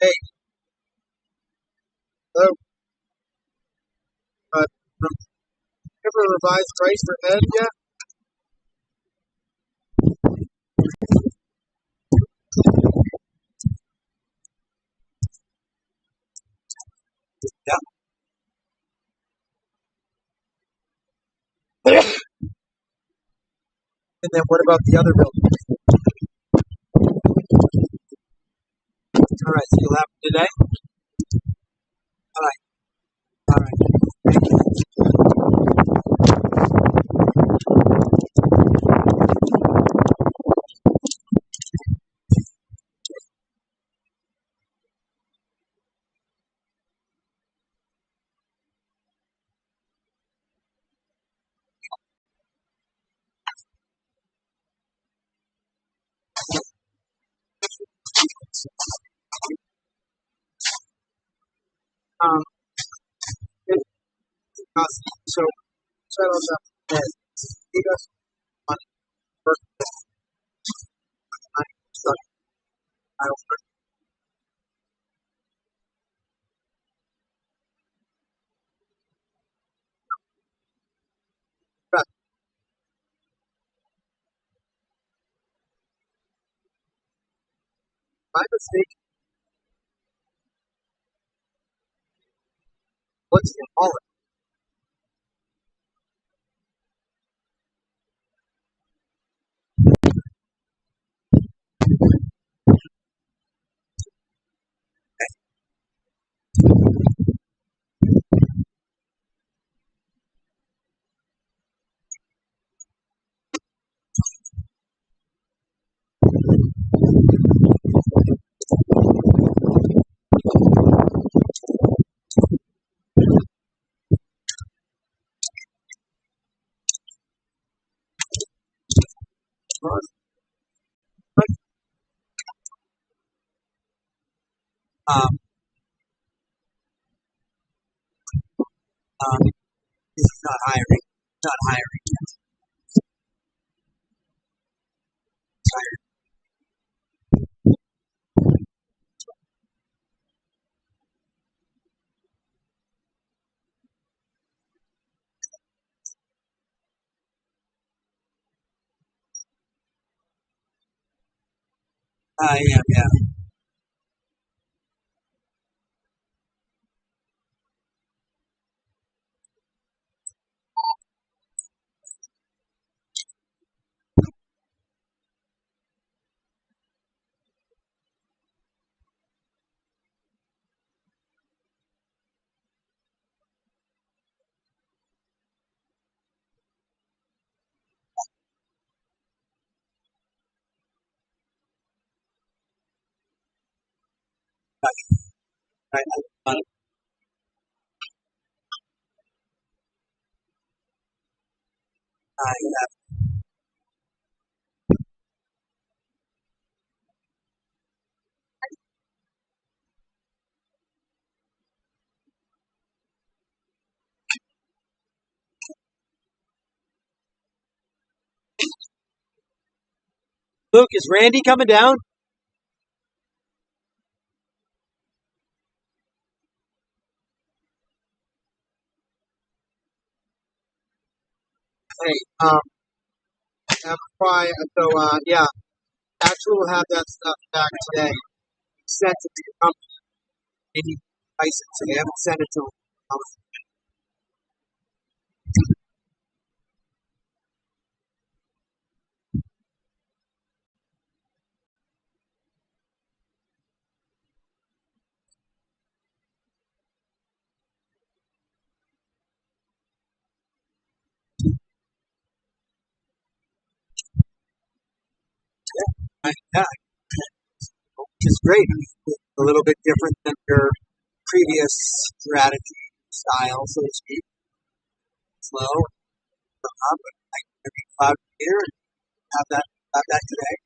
Hey, hello. Uh, have a revised price for Ed yet? Yeah. And then what about the other building? All right, so you'll have it today? All right. All right. Thank you. Um, it, so settled up that he doesn't want to work with my construction. I don't work with my mistake. What's in all of it? Um, this is not hiring. Not hiring. It's hiring. I am, yeah. I have. Luke, is Randy coming down? Hey, yeah, actually we'll have that stuff back today. Sent it to your company. They need license, so they haven't sent it to them. Yeah, which is great. A little bit different than your previous strategy style, so to speak. Slow, but I can be cloud here and have that today.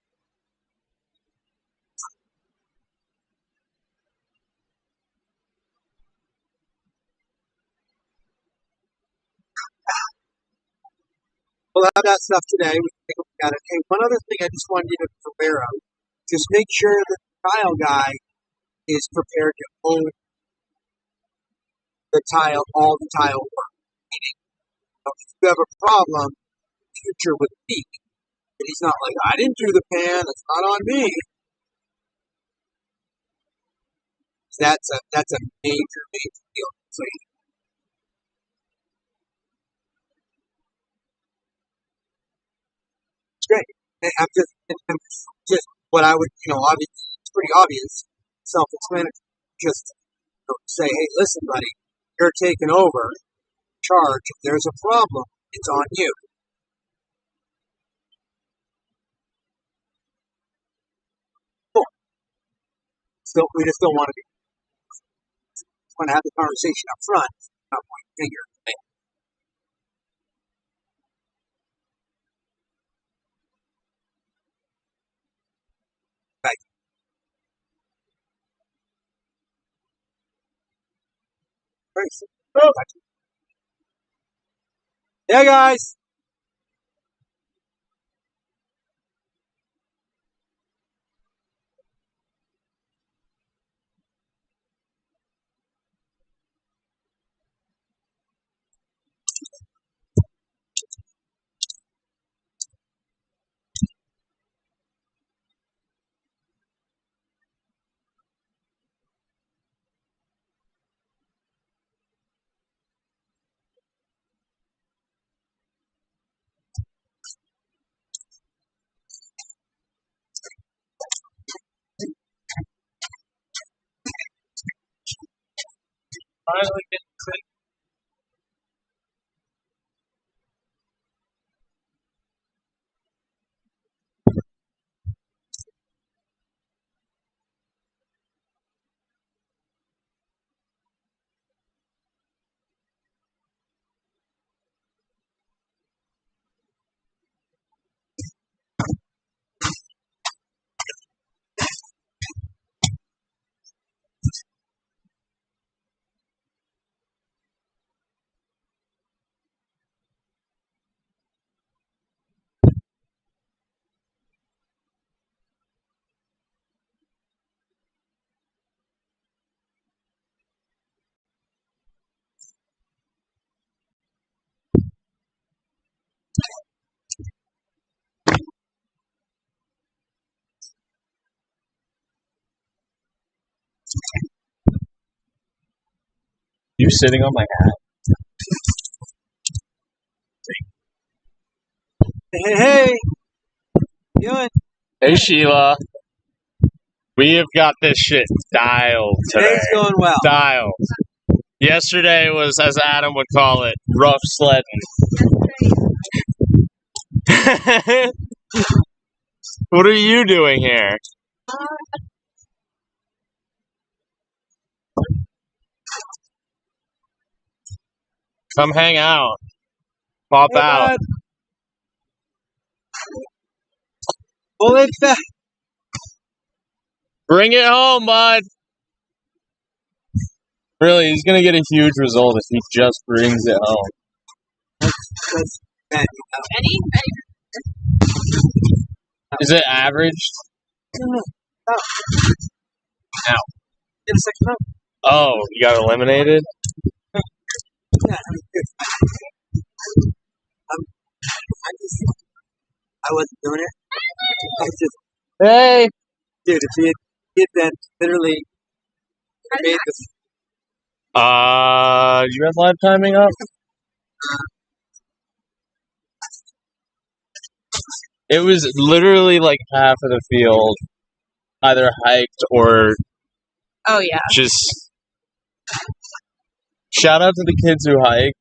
We'll have that stuff today. We can take a look at it. Hey, one other thing I just wanted you to be aware of. Just make sure that the trial guy is prepared to own all the tile work. Meaning, if you have a problem in the future with the peak, and he's not like, I didn't do the pan, it's not on me. That's a major deal. So it's great. And I'm just what I would, obviously, it's pretty obvious, self-explanatory. Just say, hey, listen, buddy, you're taking over charge. If there's a problem, it's on you. Cool. We just don't want to be. Want to have the conversation up front, not point finger. Right. Oh. Yeah, guys. Finally getting sick. You sitting on my hat? Hey. Doing? Hey, Sheila. We have got this shit dialed today. Today's going well. Dialed. Yesterday was, as Adam would call it, rough sledding. What are you doing here? Come hang out. Pop out. Bud. Well, it's Bring it home, bud. Really, he's gonna get a huge result if he just brings it home. Is it averaged? Oh. Ow. Get a second round. Oh, you got eliminated? Yeah, I wasn't doing it. I just, Hey! dude, if he had been literally made this. You have live timing up? It was literally like half of the field either hiked or just shout out to the kids who hike.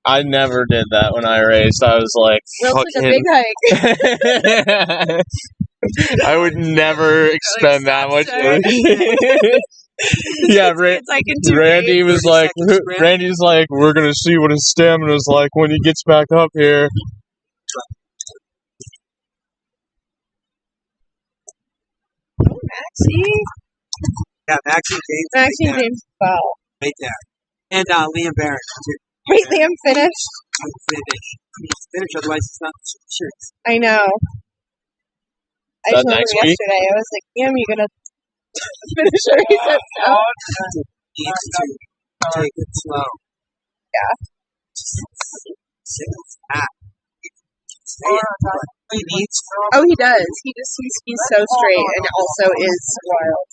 I never did that when I raced. I was like, a big hike. I would never expend that much. Yeah, Randy was like, Randy's like, we're gonna see what his stamina's like when he gets back up here. Maxie? Yeah, Maxie James. Maxie right there. James Bell. Right there. And Liam Barrett, too. Wait, Liam finished? Finish, otherwise it's not shirts. I know. I That told him next week? yesterday. I was like, Liam, you gonna finisher. He said no. Needs to take it slow. Yeah. He needs. Oh, he does. He's so straight and also is wild.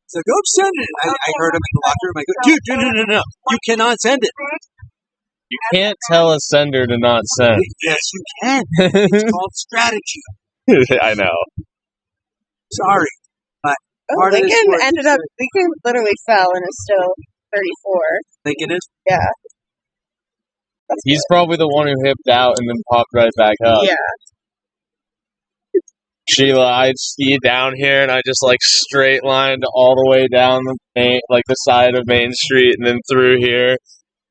So go send it. I heard him in the locker room. I go, dude, no. You cannot send it. You can't tell a sender to not send. Yes, you can. It's called strategy. I know. Sorry. But Oh, Lincoln literally fell and is still 34. Lincoln is? Yeah. He's probably the one who hipped out and then popped right back up. Yeah. Sheila, I'd ski down here and I just like straight lined all the way down the side of Main Street and then through here.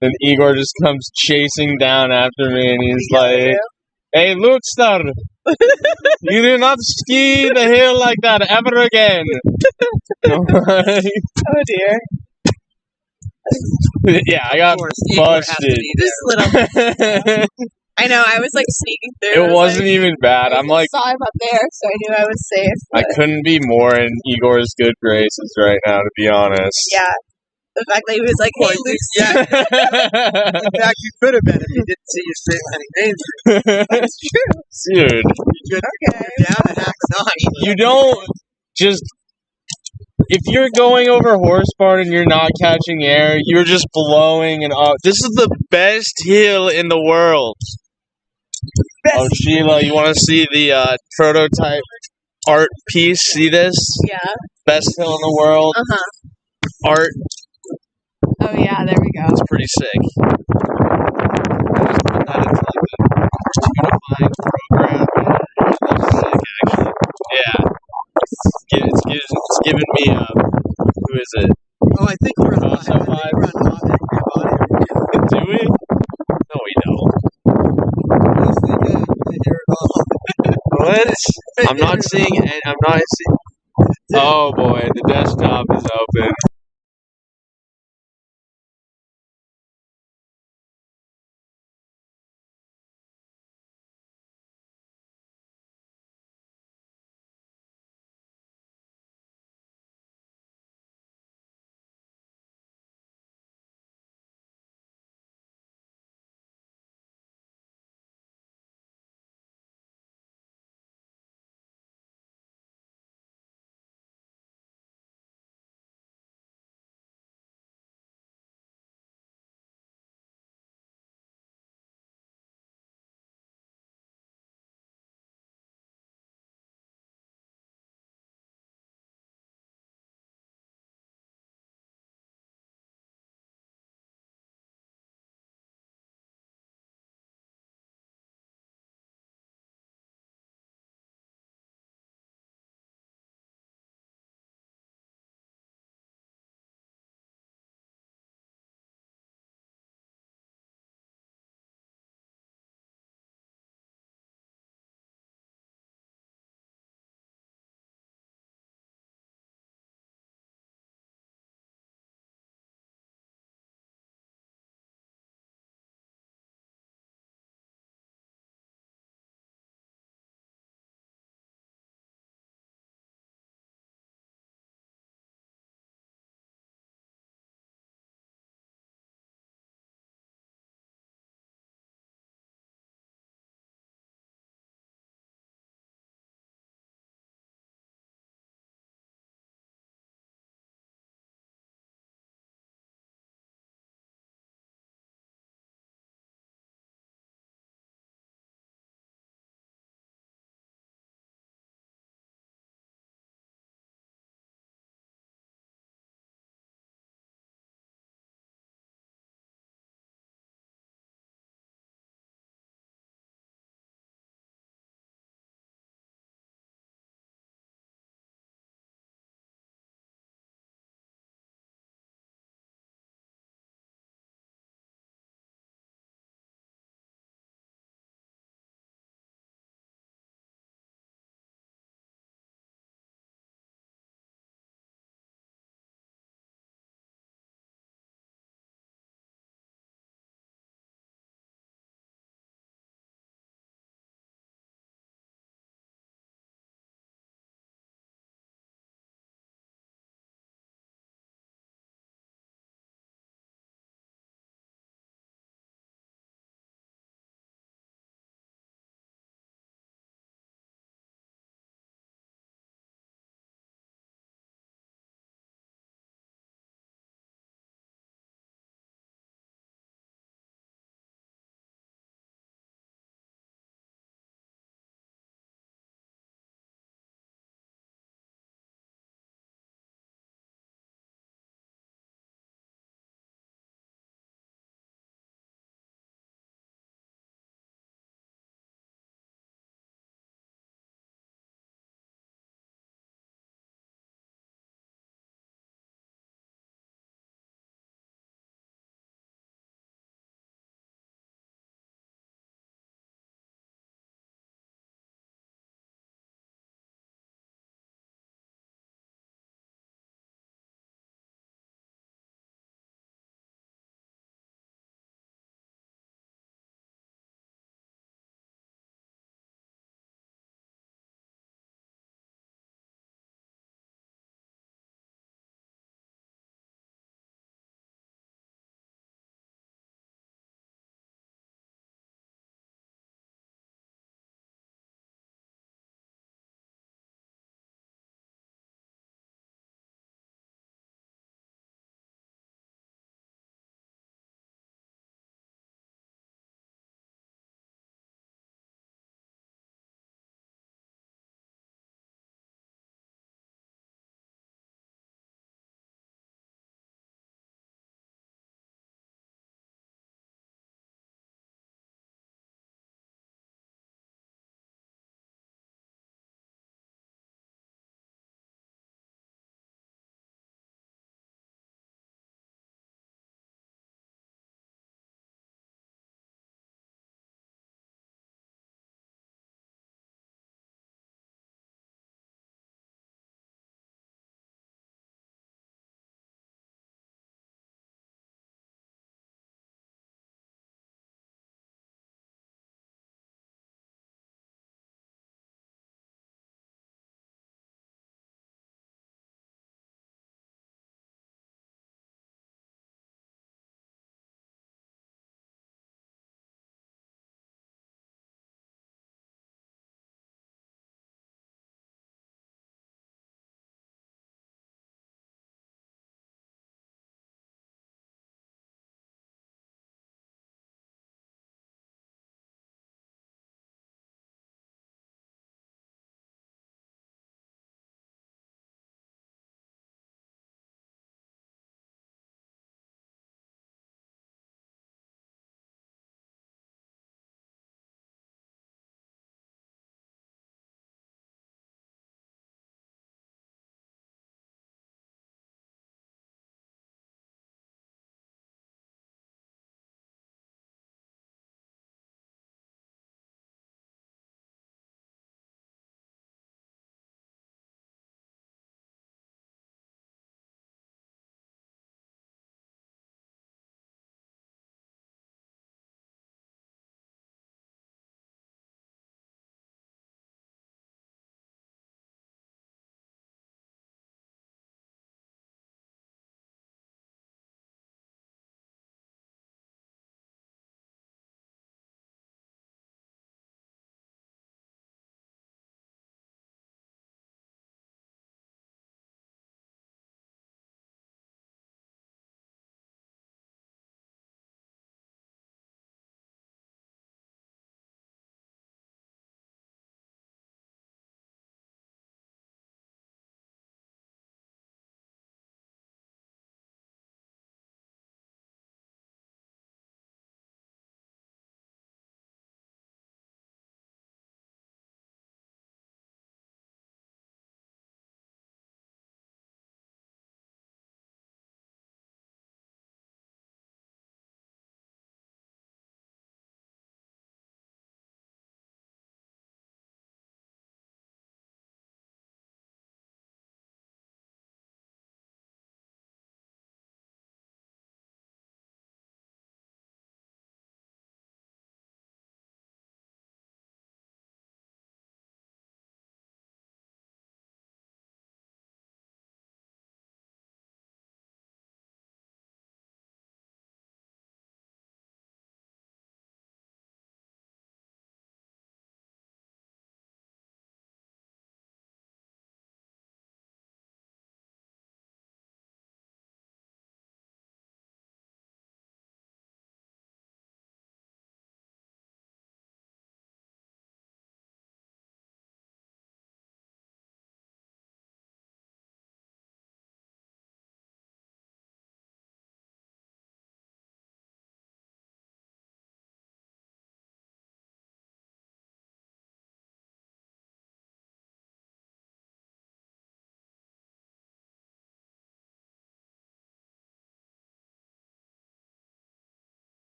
Then Igor just comes chasing down after me and he's like, "Hey, Luxstar, you do not ski the hill like that ever again." Oh dear. Yeah, I got busted. Just little. I know, I was like sneaking through. It wasn't even bad. I'm like, I saw him up there, so I knew I was safe. I couldn't be more in Igor's good graces right now, to be honest. Yeah. The fact that he was like, "Hey, Luke." Yeah. In fact, you could have been if you didn't see you straight lining Main Street. That's true. Dude. You could down at half a notch. You don't just... If you're going over Horsebard and you're not catching air, you're just blowing and up. This is the best hill in the world. Oh, Sheila, you want to see the prototype art piece? See this? Yeah. Best hill in the world. Art. Oh yeah, there we go. It's pretty sick. I just put that into like the tunifying program. It's sick, actually. Yeah. It's giving me who is it? Oh, I think we're on Also live. Do we? No, we don't. Yes, they did. They hear it all. What? I'm not seeing it. I'm not seeing. Oh boy, the desktop is open.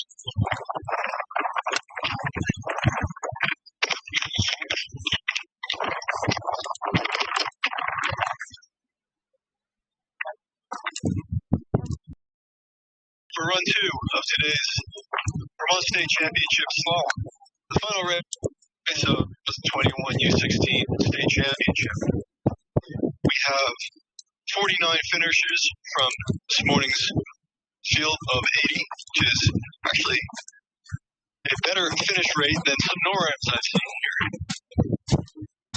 For run 2 of today's Vermont State Championship Slalom, the final race of the 2021 U16 State Championship. We have 49 finishers from this morning's field of 80, which is actually a better finish rate than some NORAMs I've seen here.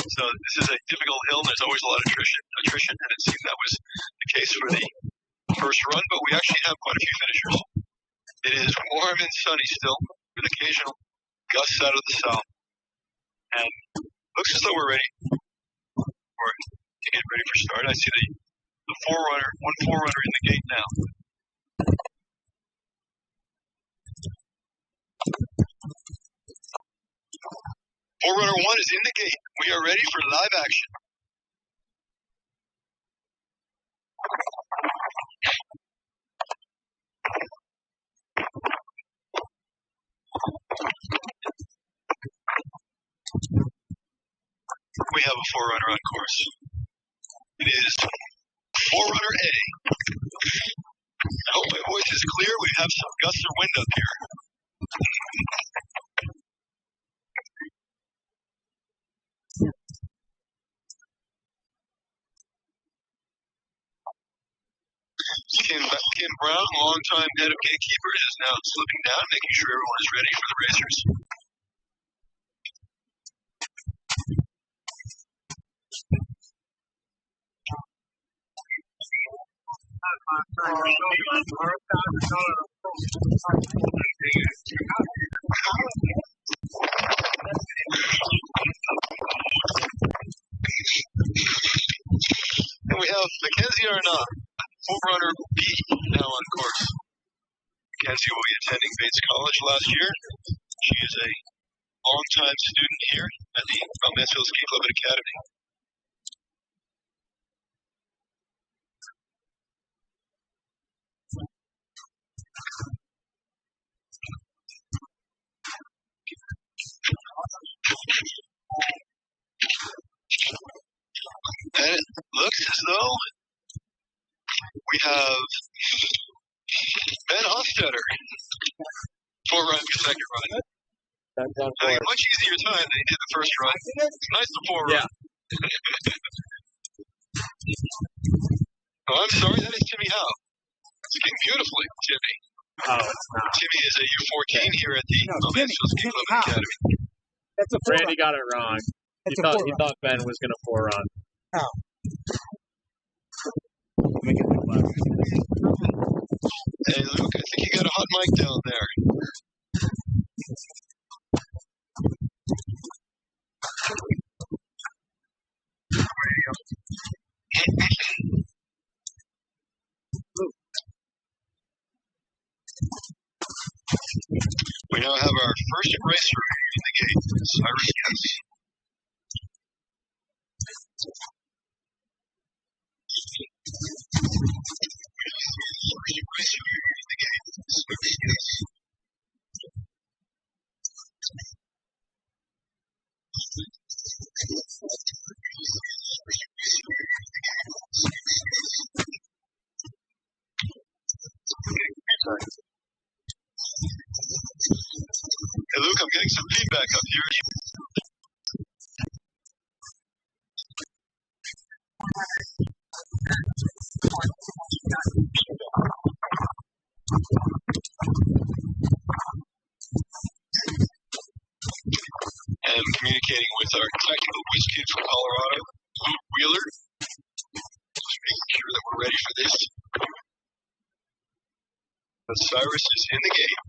So this is a difficult hill, and there's always a lot of attrition, and it seemed that was the case for the first run, but we actually have quite a few finishers. It is warm and sunny still, with occasional gusts out of the south. And looks as though we're ready to get ready for start. I see the forerunner, one forerunner in the gate now. Forerunner 1 is in the gate. We are ready for live action. We have a forerunner on course. It is forerunner A. I hope my voice is clear. We have some gusts of wind up here. Kim Brown, longtime head of gatekeepers, is now slipping down, making sure everyone is ready for the racers. And we have Mackenzie Arnott, forerunner B, now on course. Mackenzie will be attending Bates College last year. She is a longtime student here at the Mount Mansfield Ski Club and Academy. And it looks as though we have Ben Hofstetter forerunning the second run. Having a much easier time than he did the first run. It's nice to forerun. Yeah. Oh, I'm sorry, that is Timmy Howe. Skiing beautifully, Timmy. Oh, it's not. Timmy is a U14 here at the Mount Mansfield Ski Club and Academy. That's a Randy got it wrong. He thought Ben was going to forerun. Oh. Hey, Luke, I think you got a hot mic down there. We now have our first racer in the gate, Cyrus Kess. Hey Luke, I'm getting some feedback up here. And communicating with our technical whiz kid from Colorado, Luke Wheeler. Just making sure that we're ready for this. But Cyrus is in the game.